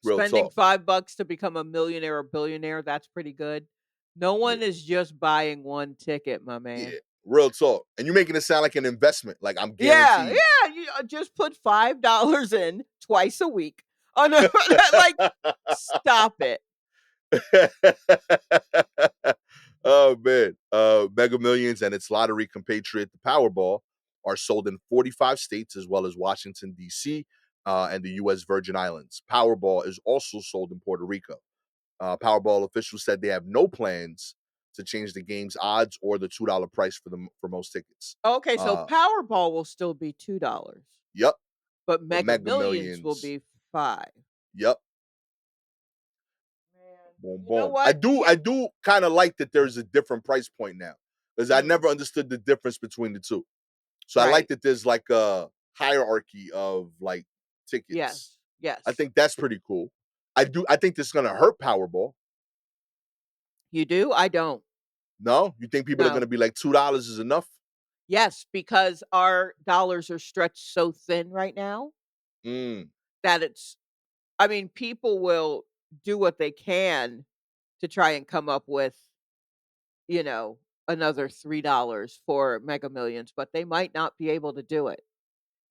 Real Spending talk. $5 to become a millionaire or billionaire, that's pretty good. No Yeah. one is just buying one ticket, my man. Yeah. Real talk. And you're making it sound like an investment. Like I'm Yeah, guaranteed. yeah, you just put $5 in twice a week. Oh no, like stop it. Oh man. Mega Millions and its lottery compatriot, the Powerball, are sold in 45 states as well as Washington, D.C. And the U.S. Virgin Islands. Powerball is also sold in Puerto Rico. Powerball officials said they have no plans to change the game's odds or the $2 price for most tickets. Okay, so Uh, Powerball will still be $2, yep, but but Mega Mega Millions will Millions, be 5. yep, Man, boom, you know boom. I what? do, I do kind of like that. There's a different price point now because I Mm, never understood the difference between the two. So I like right. that there's like a hierarchy of like tickets. Yes. I Yes. think that's pretty cool. I do. I think this is gonna hurt Powerball. You do? I don't. No, you think people are No. gonna be like $2 is enough? Yes, because our dollars are stretched so thin right now Mm, that I mean, people will do what they can to try and come up with, you know, another $3 for Mega Millions, but they might not be able to do it.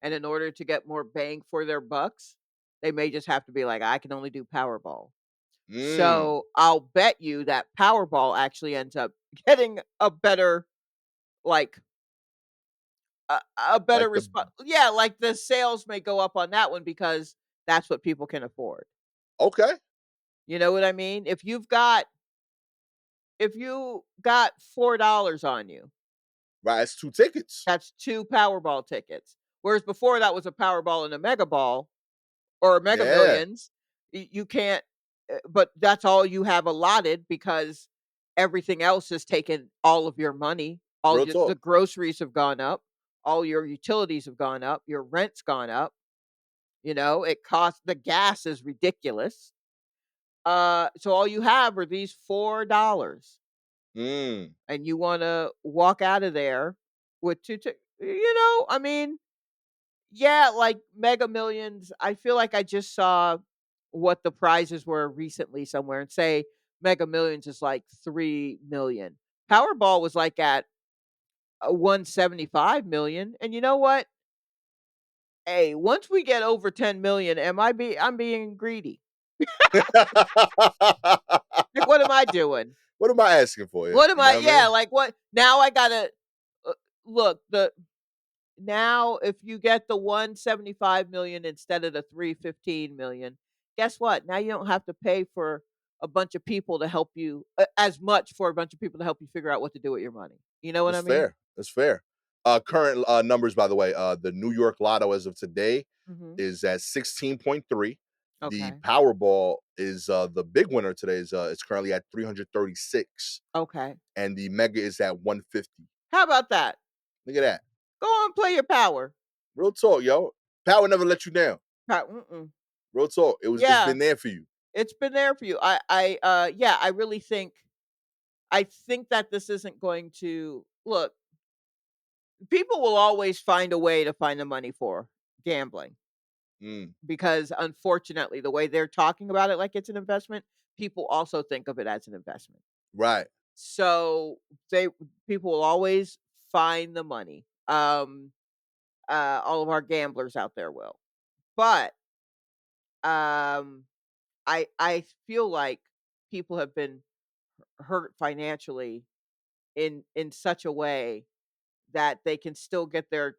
And in order to get more bang for their bucks, they may just have to be like, I can only do Powerball. mm. So I'll bet you that Powerball actually ends up getting a better, like, a better Like the response. Yeah, like the sales may go up on that one because that's what people can afford. okay, You know what I mean? If you got $4 on you, right, it's 2 tickets. that's 2 Powerball tickets. Whereas before that was a Powerball and a Mega Ball or a Mega Yeah, Millions. You can't, but that's all you have allotted because everything else has taken all of your money. real The talk. groceries have gone up, all your utilities have gone up, your rent's gone up. It costs the gas is ridiculous. So all you have are these $4 Mm, and you want to walk out of there with I mean, yeah, like Mega Millions, I feel like I just saw what the prizes were recently somewhere and say Mega Millions is like 3 million. Powerball was like at 175 million. And you know what? Hey, once we get over 10 million, I'm being greedy. Like what am I doing? what am I asking for here? What am You know I what I Yeah, mean? like what? Now I got to look, the now if you get the 175 million instead of the 315 million, guess what? Now you don't have to pay for a bunch of people to help you as much for a bunch of people to help you figure out what to do with your money. You know what That's I mean? fair. That's fair. Current numbers, by the way, the New York Lotto as of today Mhm. is at 16.3. The Okay. Powerball is the big winner today. Is It's currently at 336, Okay. and the Mega is at 150. How about that? Look at that. Go on, play your power. Real talk, yo. Power never let you down. Mm-mm. Real talk. It's Yeah, been there for you. it's been there for you. Yeah, I think that this isn't going to look. People will always find a way to find the money for gambling Mm, because unfortunately, the way they're talking about it like it's an investment, people also think of it as an investment. right. So they people will always find the money. All of our gamblers out there will. But um I feel like people have been hurt financially in such a way that they can still get their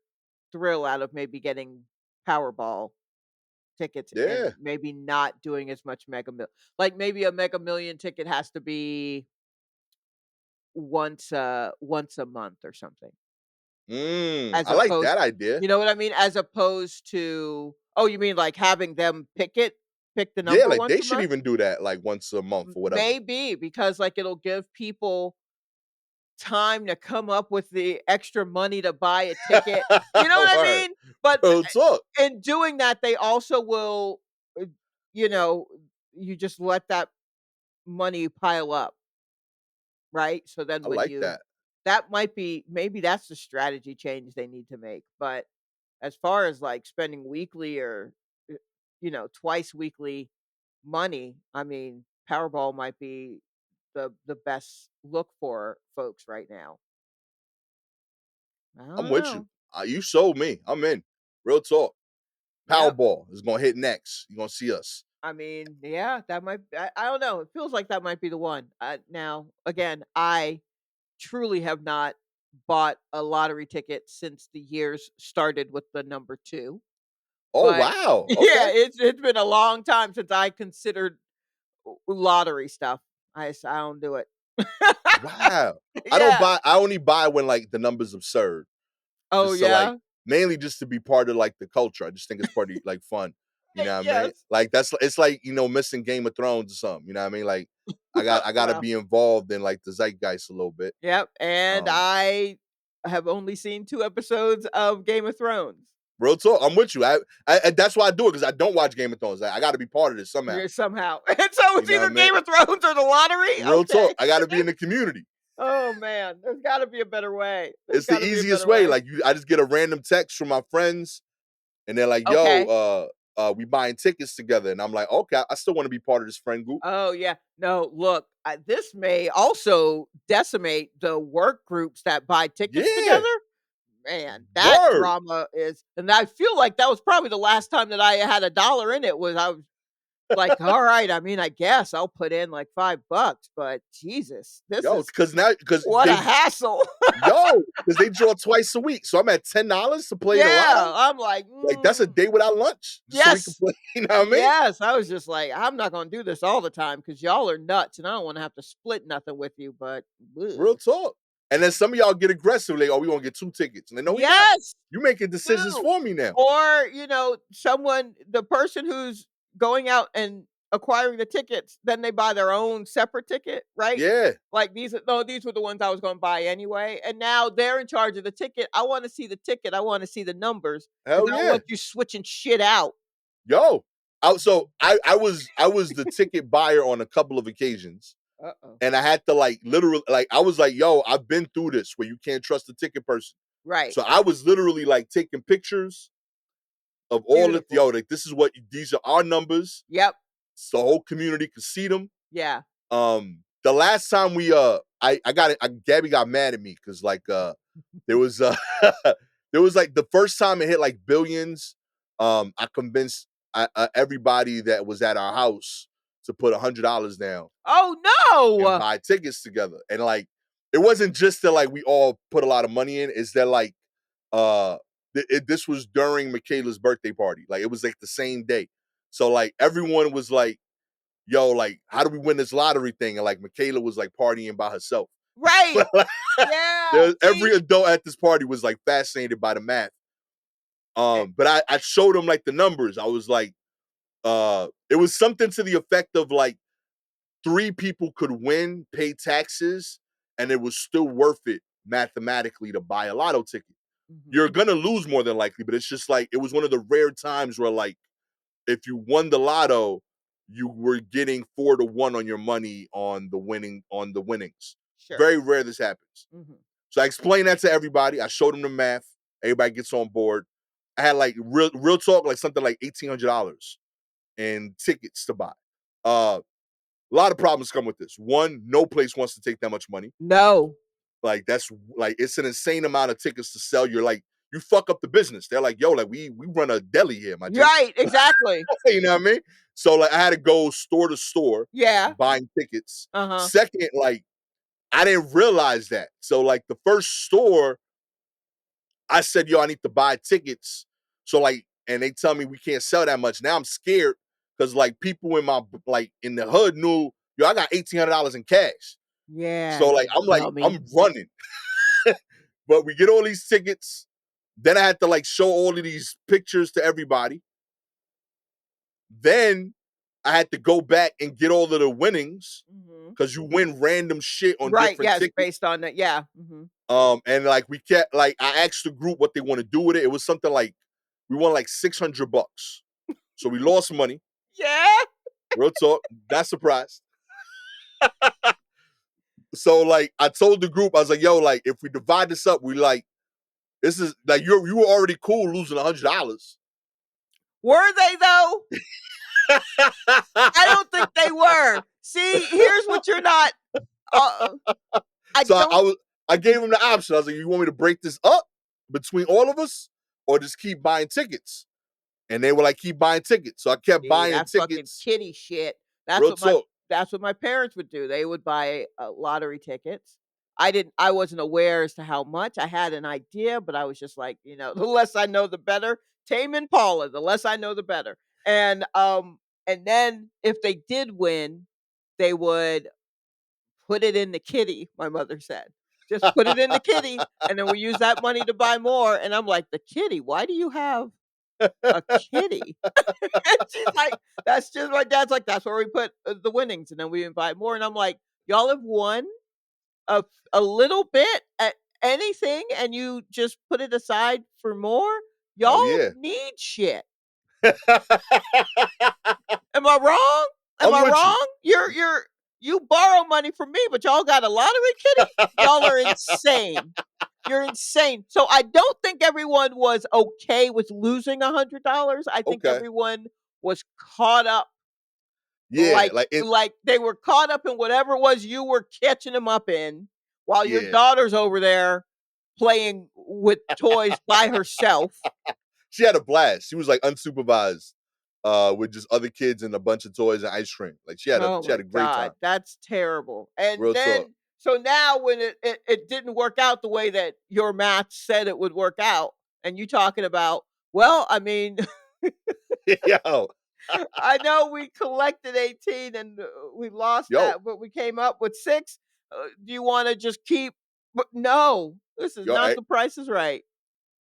thrill out of maybe getting Powerball tickets and Yeah. maybe not doing as much like maybe a Mega Million ticket has to be once a month or something. As I like opposed that idea. You know what I mean? As opposed to oh, you mean like having them pick the Yeah, number like once they a should month? even do that like once a month or whatever. Maybe, because, like, it'll give people time to come up with the extra money to buy a ticket. You know what I Word. mean? But, Real talk. in doing that, they also will, uh, you know, you just let that money pile up, right? So then I when like you that. that might be maybe that's the strategy change they need to make, but as far as, like, spending weekly or, uh, twice weekly money, I mean, Powerball might be the best look for folks right now. I I'm don't with you. know. You sold me. I'm in. Real talk. Yep. Powerball is gonna hit next. You're gonna see us. I mean, yeah, that might I don't know. It feels like that might be the one. Now, again, I truly have not bought a lottery ticket since the years started with the number 2. Oh But wow. yeah, Okay. it's been a long time since I considered lottery stuff. I don't do it. Wow. Yeah. I only buy when like the number's absurd. Oh, Just to like yeah? mainly just to be part of like the culture. I just think it's pretty like fun. You know what I mean? Yes. Like that's it's like, missing Game of Thrones or something. You know what I mean? Like I gotta Well, be involved in like the zeitgeist a little bit. yep, and Um I have only seen 2 episodes of Game of Thrones. Real talk. I'm with you. That's why I do it because I don't watch Game of Thrones. I gotta be part of this somehow. Yeah, somehow. And so You it's know what either I mean? Game of Thrones or the lottery? Real talk. Okay. I gotta be in the community. Oh, man. There's gotta be a better way. There's It's the gotta be a easiest better way. way. Like I just get a random text from my friends and they're like, yo, Okay. we buying tickets together. And I'm like, okay, I still want to be part of this friend group. Oh, yeah. No, look, this may also decimate the work groups that buy tickets Yeah. together. Man, that Word. drama is and I feel like that was probably the last time that I had a dollar in it was I was like, "Alright, I mean, I guess I'll put in like $5, but Jesus, this Yo, is because what a hassle." they draw twice a week. So I'm at $10 to play the Yeah, lotto. I'm like, Like that's a day without lunch. Just so we can yes, play. You know what I mean? yes, I was just like, "I'm not gonna do this all the time because 'cause y'all are nuts, and I don't wanna have to split nothing with you, but Real ugh." talk. And then some of y'all get aggressive, like, oh, we gonna get 2 tickets. And then no, we not. Yes! You making decisions True. for me now. Or, the person who's going out and acquiring the tickets, then they buy their own separate ticket, right? Yeah. Like these were the ones I was gonna buy anyway, and now they're in charge of the ticket. I wanna see the ticket, I wanna see the numbers, because Hell I don't yeah. want you switching shit out. Yo. I was the ticket buyer on a couple of occasions. Uh-oh. And I had to like literally like I was like, yo, I've been through this where you can't trust the ticket person. Right. So I was literally like taking pictures of all the Beautiful. yo, like this is what these are our numbers. Yep. So the whole community could see them. Yeah. The last time I got it, Gabby got mad at me because like there was there was like the first time it hit like billions. I convinced everybody that was at our house to put $100 down Oh, and no! buy tickets together. And like it wasn't just that like we all put a lot of money in, it's that like uh this was during Michaela's birthday party. Like it was like the same day. So like everyone was like, yo, like, how do we win this lottery thing? And like Michaela was like partying by herself. Right. Yeah, see? Every adult at this party was like fascinated by the math. Eh But I showed them like the numbers. I was like, it was something to the effect of like 3 people could win, pay taxes, and it was still worth it mathematically to buy a lotto ticket. Mhm. You're gonna lose more than likely, but it's just like it was one of the rare times where like if you won the lotto, you were getting 4 to 1 on your money on the winnings. Sure. Very rare this happens. Mhm. So I explained that to everybody. I showed them the math. Everybody gets on board. I had like real talk, like something like $1,800 in tickets to buy. A lot of problems come with this. One, no place wants to take that much money. No. Like that's like it's an insane amount of tickets to sell. You're like, you fuck up the business. They're like, yo, like we run a deli here, my G. Right, exactly. You know what I mean? So like I had to go store to store Yeah. buying tickets. Uh-huh. Second, like I didn't realize that. So like the first store, I said, yo, I need to buy tickets. So like, and they tell me we can't sell that much. Now I'm scared because like people in my like in the hood knew, yo, I got $1,800 in cash. Yeah, So you like, dummy. I'm running. But we get all these tickets. Then I had to like show all of these pictures to everybody. Then I had to go back and get all of the winnings Mhm. because you win random shit on Right, different yes, tickets. based on that, yeah, mhm. And like we kept like I asked the group what they want to do with it. It was something like we won like $600. So we lost money. Yeah? Real talk. Not surprised. So like I told the group, I was like, yo, like if we divide this up, we like this is like you were already cool losing $100. Were they though? I don't think they were. See, here's what you're not uh, I So don't I gave him the option. I was like, you want me to break this up between all of us or just keep buying tickets? And they were like, keep buying tickets. So I kept see, buying the that's fucking tickets. kitty shit. Real talk. That's what my parents would do. They would buy, lottery tickets. I wasn't aware as to how much. I had an idea, but I was just like, the less I know, the better. Tame Impala, the less I know, the better. And then if they did win, they would put it in the kitty, my mother said. Just put it in the kitty, and then we use that money to buy more. And I'm like, the kitty? Why do you have a kitty? And she's like, that's just my dad's like, that's where we put the winnings, and then we invite more. And I'm like, y'all have won a little bit at anything, and you just put it aside for more. Y'all Hell yeah. need shit. Am I wrong? Am I'm I with you. wrong? You borrow money from me, but y'all got a lottery kitty? Y'all are insane. You're insane. So I don't think everyone was okay with losing $100. I think Okay. everyone was caught up Yeah. Like it, like they were caught up in whatever it was you were catching them up in while your yeah. daughter's over there playing with toys by herself. She had a blast. She was like unsupervised, with just other kids and a bunch of toys and ice cream. Like Oh she had my a great time. god, that's terrible. And Real talk. then so now when it didn't work out the way that your math said it would work out, and you talking about, well, I mean, Yo, I know we collected 18 and we lost yo, that, but we came up with 6. Do you want to just keep? But no, this is yo, not the Price is Right.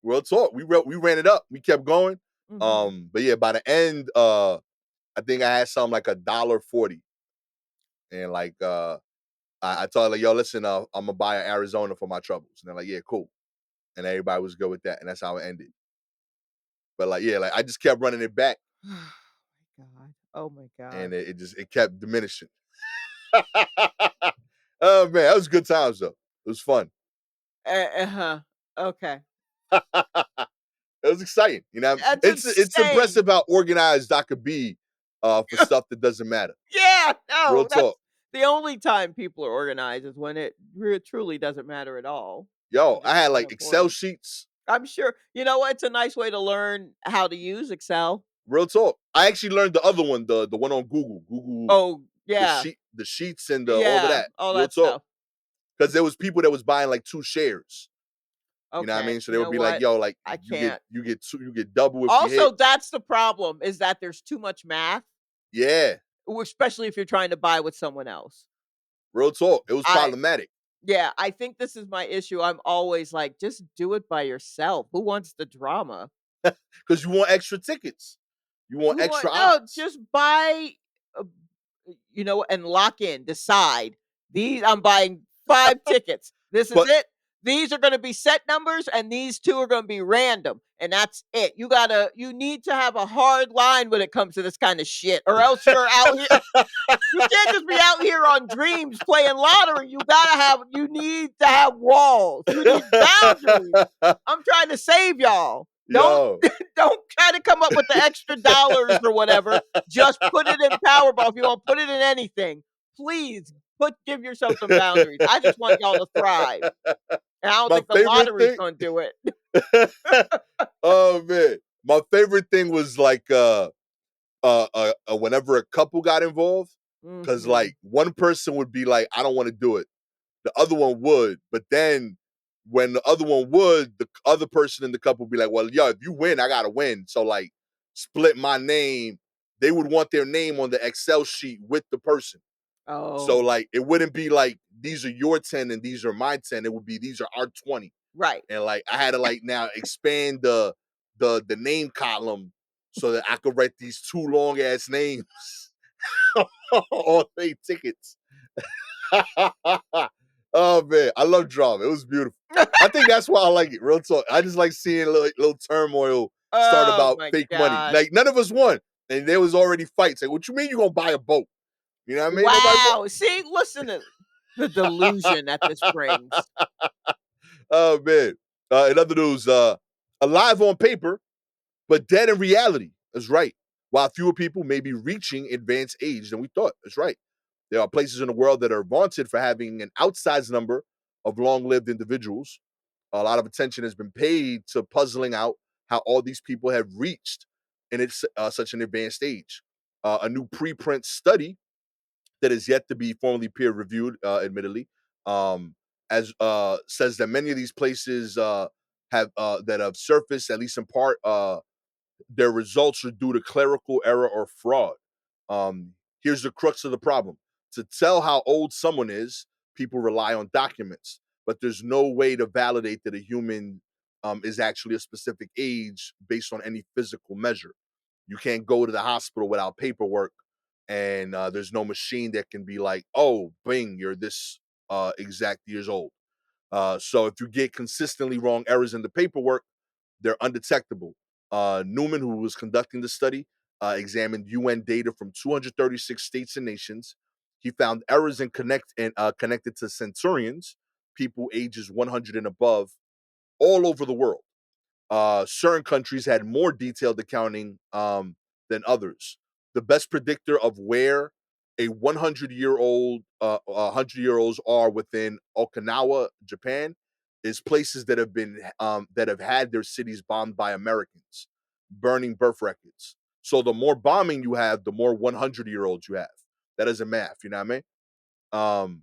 real talk. We ran it up. We kept going. Mhm. But yeah, by the end, I think I had something like $1.40. And like I told her like, yo, listen, I'm gonna buy an Arizona for my troubles. And they're like, yeah, cool. And everybody was good with that. And that's how it ended. But like, yeah, like I just kept running it back Oh my god. Oh my and god. it kept diminishing. Oh man, that was good times though. It was fun. Uh-huh. Okay. It was exciting. You know, That's it's insane. impressive how organized I could be for stuff that doesn't matter. Yeah, Real no, that's talk. the only time people are organized is when it truly doesn't matter at all, Yo, when I it's had like Excel unimportant. sheets. I'm sure you know what? It's a nice way to learn how to use Excel. Real talk. I actually learned the other one, the one on Google. Google Oh, yeah. the sheets and the all of Yeah, that. all Real that talk. stuff. Because there was people that was buying like 2 shares. You know what I Okay, mean? So you they would know be like, what? yo, like I can't. you get double if you hit. Also, that's the problem is that there's too much math, Yeah. especially if you're trying to buy with someone else. Real talk. It was I problematic. Yeah, I think this is my issue. I'm always like, just do it by yourself. Who wants the drama? Because you want extra tickets. You want Who extra want no, odds. just buy, uh, and lock in, decide. These I'm buying 5 tickets. This is But it. These are going to be set numbers and these 2 are going to be random. And that's it. You need to have a hard line when it comes to this kind of shit or else you're out here. You can't just be out here on dreams playing lottery. You need to have walls. You need boundaries. I'm trying to save y'all. Don't yo, don't try to come up with the extra dollars or whatever. Just put it in Powerball. If you want, put it in anything. Please give yourself some boundaries. I just want y'all to thrive. And I don't my think the favorite lottery's thing. gonna do it. Oh man, my favorite thing was like whenever a couple got involved, because Mhm. like one person would be like, I don't want to do it, the other one would. But then when the other one would, the other person in the couple would be like, well, yo, if you win, I gotta win. So like split my name. They would want their name on the Excel sheet with the person. So Oh, like it wouldn't be like these are your 10 and these are my 10. It would be these are our 20. right. And like I had to like now expand the name column so that I could write these two long ass names on their tickets. Oh man, I love drama. It was beautiful. I think that's why I like it. Real talk. I just like seeing little turmoil start Oh about my fake money. god. Like none of us won, and there was already fights. Like, what you mean you gonna buy a boat? You know what I mean? Nobody bought. Wow. See, listen to the delusion that this brings. Oh man. In other news, alive on paper, but dead in reality. That's right. While fewer people may be reaching advanced age than we thought. That's right. There are places in the world that are vaunted for having an outsized number of long-lived individuals. A lot of attention has been paid to puzzling out how all these people have reached in it's such an advanced age. A new preprint study that is yet to be formally peer reviewed, admittedly, as says that many of these places have that have surfaced, at least in part, their results are due to clerical error or fraud. Here's the crux of the problem: to tell how old someone is, people rely on documents, but there's no way to validate that a human is actually a specific age based on any physical measure. You can't go to the hospital without paperwork, and there's no machine that can be like, oh, bing, you're this exact years old. So if you get consistently wrong errors in the paperwork, they're undetectable. Newman, who was conducting the study, examined UN data from 236 states and nations. He found errors in connected to centurions, people ages 100 and above, all over the world. Certain countries had more detailed accounting than others. The best predictor of where a 100-year-olds are within Okinawa, Japan, is places that have had their cities bombed by Americans, burning birth records. So the more bombing you have, the more 100-year-olds you have. That is a math, you know what I mean? Um,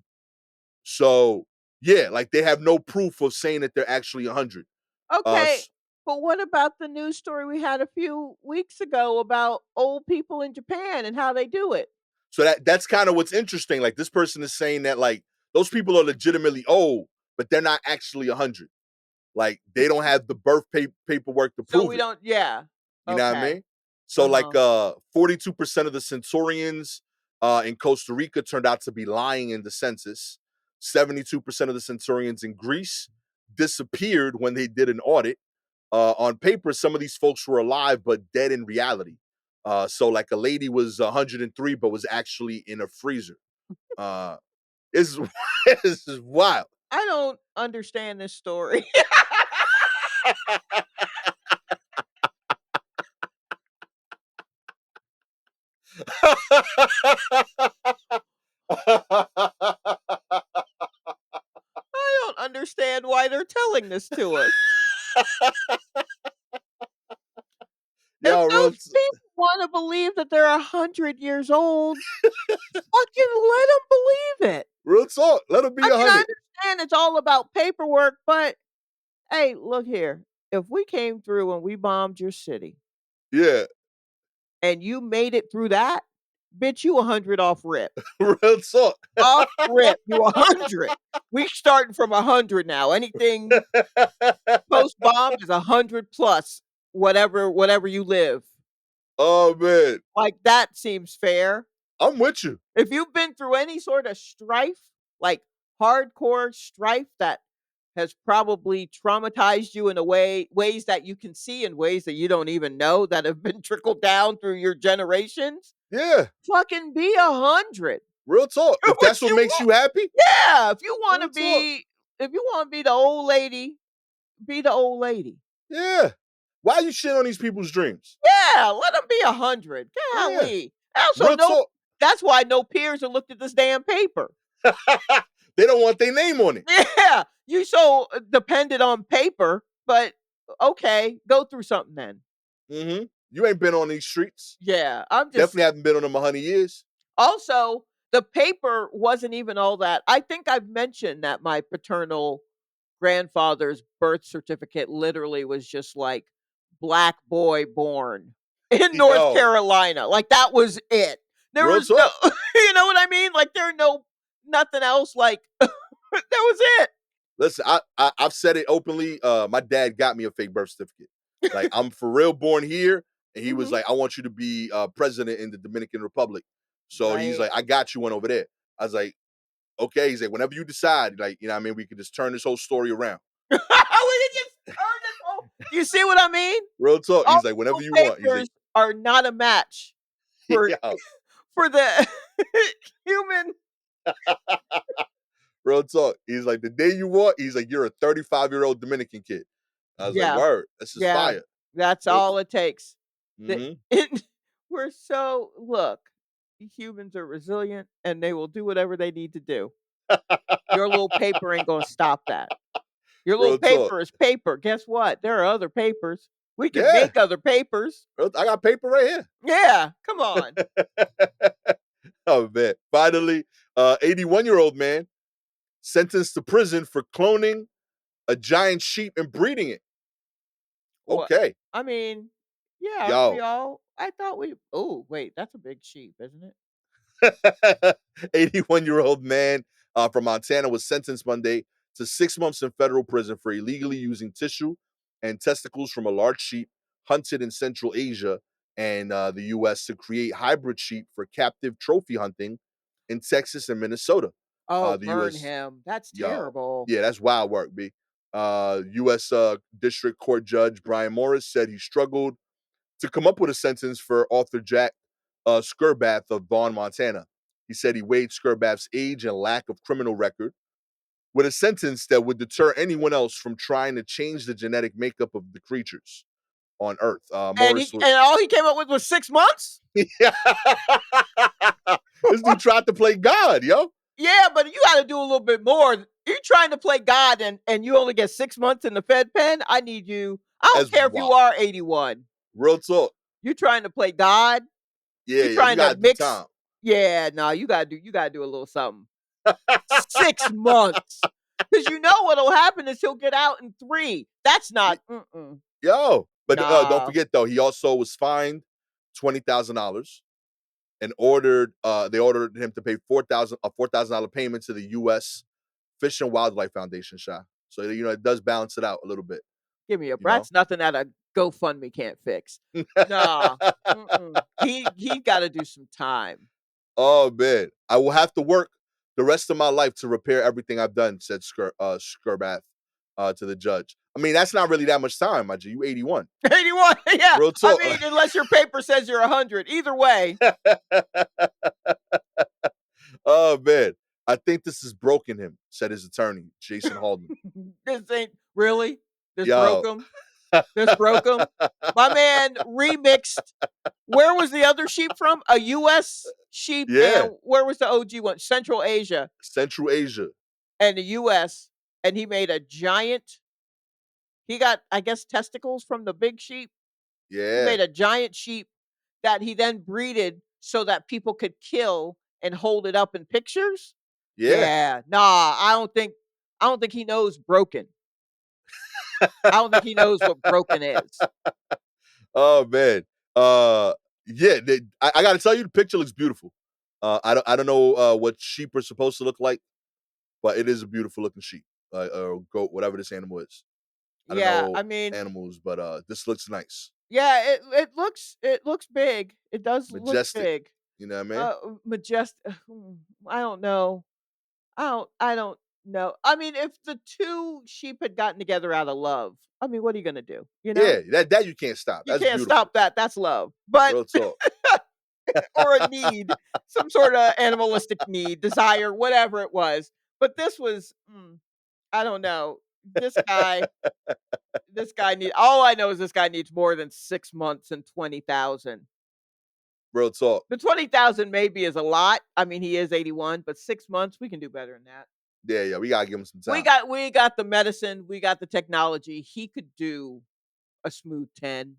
so yeah, like they have no proof of saying that they're actually 100. Uh, Okay, but what about the news story we had a few weeks ago about old people in Japan and how they do it? So that's kind of what's interesting. Like this person is saying that like those people are legitimately old, but they're not actually 100. Like they don't have the paperwork to So prove we it. don't yeah. You know what I Okay. mean? So like Uh-huh. 42% of the Centaurians in Costa Rica turned out to be lying in the census. 72% of the Centaurians in Greece disappeared when they did an audit. On paper, some of these folks were alive but dead in reality. So like a lady was 103 but was actually in a freezer. Uh, it's this is wild. I don't understand this story. I don't understand why they're telling this to us. If Yo, those people wanna believe that they're 100 years old, fucking let them believe it. real talk. Let them be I mean, I 100. understand it's all about paperwork, but hey, look here. If we came through and we bombed your city Yeah, and you made it through that, bitch, you 100 off rip. real talk. Off rip, you 100. We starting from 100 now. Anything post bomb is 100 plus whatever you live. Oh man, Like that seems fair. I'm with you. If you've been through any sort of strife, like hardcore strife that has probably traumatized you in a ways that you can see and ways that you don't even know that have been trickled down through your generations, Yeah, fucking be 100. real talk. If What that's what you makes want? you happy, Yeah, real talk. if you wanna be the old lady, be the old lady. Yeah. Why you shit on these people's dreams? Yeah, let them be 100. Yeah, Golly. Also, real no talk. that's why no peers have looked at this damn paper. They don't want their name on it. Yeah, you so dependent on paper, but okay, go through something then. You ain't been on these streets. Yeah, I'm just Definitely haven't been on them 100 years. also the paper wasn't even all that. I think I've mentioned that my paternal grandfather's birth certificate literally was just like black boy born in North Yo, Carolina. Like that was it. There real was no, talk. you know what I mean? Like there no nothing else. Like that was it. Listen, I've said it openly. My dad got me a fake birth certificate. Like I'm for real born here, and he was Hmm. like, "I want you to be president in the Dominican Republic." So he's Right. like, "I got you one over there." I was like, "Okay." He's like, "Whenever you decide, like, you know, what I mean, we could just turn this whole story around." We could just turn this whole. Do you see what I mean? Real talk. All He's like, "Whenever those you want." He's like, papers are not a match for "Yeah." for the human. Real talk. He's like, "The day you want." He's like, "You're a 35-year-old Dominican kid." I was like, Yeah, "Word, this is yeah. fire." That's Real all it takes. The mm-hmm. it we're so look, humans are resilient and they will do whatever they need to do. Your little paper ain't gonna stop that. Your little Real talk. paper is paper. Guess what? There are other papers. We can Yeah, make other papers. I got paper right here. Yeah, come on. Oh man! Finally, 81-year-old man sentenced to prison for cloning a giant sheep and breeding it. What Okay, I mean, yeah, aren't we yo, all I thought we oh, wait, that's a big sheep, isn't it? 81-year-old man from Montana was sentenced Monday to 6 months in federal prison for illegally using tissue and testicles from a large sheep hunted in Central Asia and the U.S. to create hybrid sheep for captive trophy hunting in Texas and Minnesota. Oh, The burn U.S. him. That's Yo, terrible. yeah, that's wild work, B. U.S. District Court Judge Brian Morris said he struggled to come up with a sentence for author Jack Skurbath of Vaughn, Montana. He said he weighed Skurbath's age and lack of criminal record with a sentence that would deter anyone else from trying to change the genetic makeup of the creatures on Earth. And Morris, and all he came up with was 6 months? yeah. This dude tried to play God, yo. Yeah, but you gotta do a little bit more. You're trying to play God and you only get 6 months in the Fed pen? I need you I don't That's care if you wild. are 81. Real talk. You're trying to play God? Yeah, You're yeah, you trying to gotta do mix. time. Yeah, no, you gotta do a little something. 6 months. Because you know what'll happen is he'll get out in 3. That's not mm-mm. Yo, but don't Nah. forget though, he also was fined $20,000 and ordered. They ordered him to pay $4,000 payment to the U.S. Fish and Wildlife Foundation, Sha. So you know it does balance it out a little bit. Give me a You know. that's nothing that a GoFundMe can't fix. Nah. Mm-mm. He gotta do some time. Oh man, I will have to work the rest of my life to repair everything I've done," said Skurbath to the judge. I mean, that's not really that much time, my G. You 81. 81, yeah. Real I talk. mean, unless your paper says you're 100. Either way, Oh man, I think this has broken him," said his attorney, Jason Halden. this ain't really? This broke Yo, him? This broke him? My man remixed. Where was the other sheep from? A US sheep, yeah, and where was the OG one? Central Asia Central Asia. and the US, and he made a giant he got, I guess, testicles from the big sheep. He Yeah, made a giant sheep that he then breeded so that people could kill and hold it up in pictures. yeah. Yeah, nah, I don't think he knows broken. I don't think he knows what broken is. Oh man. Yeah. I got to tell you, the picture looks beautiful. I don't know what sheep are supposed to look like, but it is a beautiful looking sheep, or goat, whatever this animal is. I don't Yeah, know I mean, animals, but this looks nice, yeah, it looks big. It does look majestic. big. You know what I mean? Majestic. I don't know. I don't know. I mean, if the 2 sheep had gotten together out of love, I mean, what are you gonna do? You know? Yeah, that you can't stop. You That's can't beautiful. stop that. That's love. But Real talk. or a need, some sort of animalistic need, desire, whatever it was. But this was, I don't know. This guy need. All I know is this guy needs more than 6 months and 20,000. Real talk. The 20,000 maybe is a lot. I mean, he is 81, but 6 months we can do better than that. Yeah, yeah. We gotta give him some We time. got we got the medicine, we got the technology. He could do a smooth 10.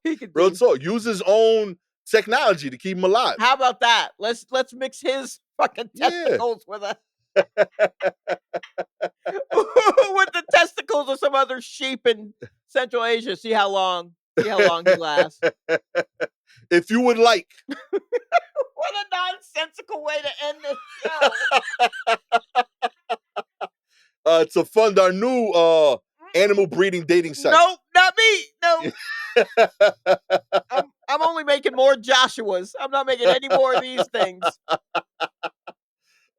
He could Real do talk. Use his own technology to keep him alive. How about that? Let's mix his fucking Yeah. testicles with with the testicles of some other sheep in Central Asia. See how long he lasts. If you would like. What a nonsensical way to end this show. To fund our new animal breeding dating site. Nope, not me. No. I'm only making more Joshuas. I'm not making any more of these things.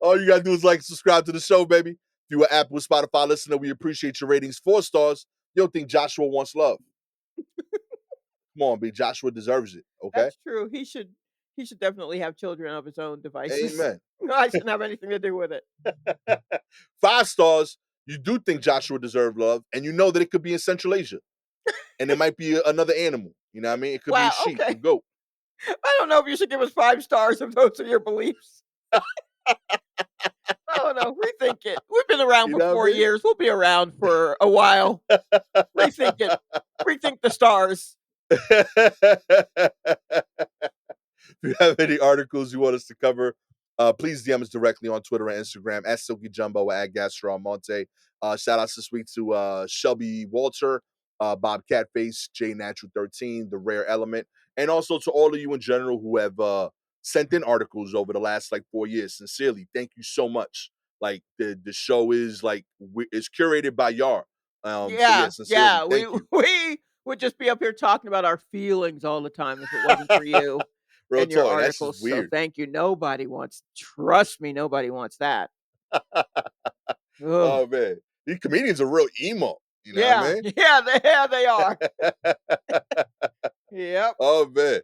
All you gotta do is like, subscribe to the show, baby. If you're an Apple Spotify listener, we appreciate your ratings. 4 stars. You don't think Joshua wants love? Come on, B. Joshua deserves it. Okay. That's true. He should definitely have children of his own devices. Amen. I shouldn't have anything to do with it. 5 stars. You do think Joshua deserves love, and you know that it could be in Central Asia, and it might be another animal. You know what I mean? It could be a sheep, a goat. I don't know if you should give us 5 stars if those are your beliefs. I don't know. Rethink it. We've been around for 4 years. We'll be around for a while. Rethink it. Rethink the stars. If you have any articles you want us to cover, please DM us directly on Twitter and Instagram at Silky Jumbo, at Gastor Almonte. Shout outs this week to Shelby Walter, Bob Catface, J Natural 13, The Rare Element, and also to all of you in general who have sent in articles over the last 4 years. Sincerely, thank you so much. Like the show is is curated by y'all. Yeah. We would just be up here talking about our feelings all the time if it wasn't for you. Real and your talk, articles. That's weird. So thank you. Trust me, nobody wants that. Oh man, these comedians are real emo. You know what I mean? Yeah, they are. Yep. Oh man.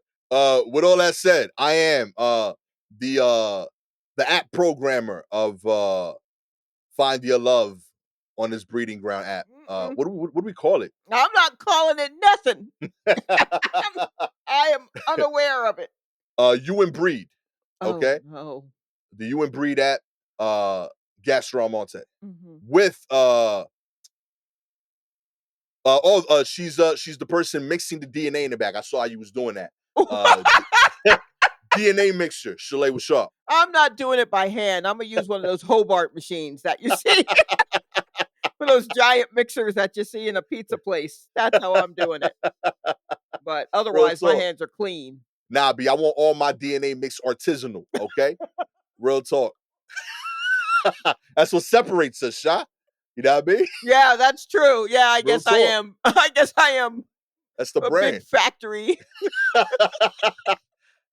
With all that said, I am the app programmer of Find Your Love on this breeding ground app. What do we call it? I'm not calling it nothing. I am unaware of it. You and Breed. Okay. Oh. The You and Breed app, Gastor Almonte. Mm-hmm. With she's the person mixing the DNA in the back. I saw how you was doing that. DNA mixture, Shalewa Sharpe. I'm not doing it by hand. I'm gonna use one of those Hobart machines that you see. One of those giant mixers that you see in a pizza place. That's how I'm doing it. But otherwise, my hands are clean. Nah, B, I want all my DNA mixed artisanal, okay? Real talk. That's what separates us, Sha. You know what I mean? Yeah, that's true. Yeah, I guess I am. That's the a brand. Big factory.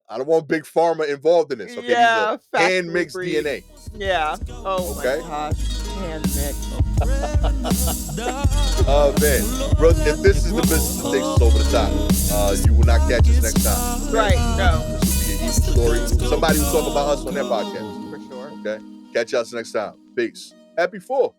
I don't want big pharma involved in this. Okay, yeah, hand mixed DNA. Yeah. Oh okay. My gosh, hand mixed. Oh man, bro, if this is the business that takes us over the top, you will not catch us next time. Okay? Right? No. This will be an evil story. Somebody will talk about us on their podcast. For sure. Okay. Catch us next time. Peace. Happy 4th.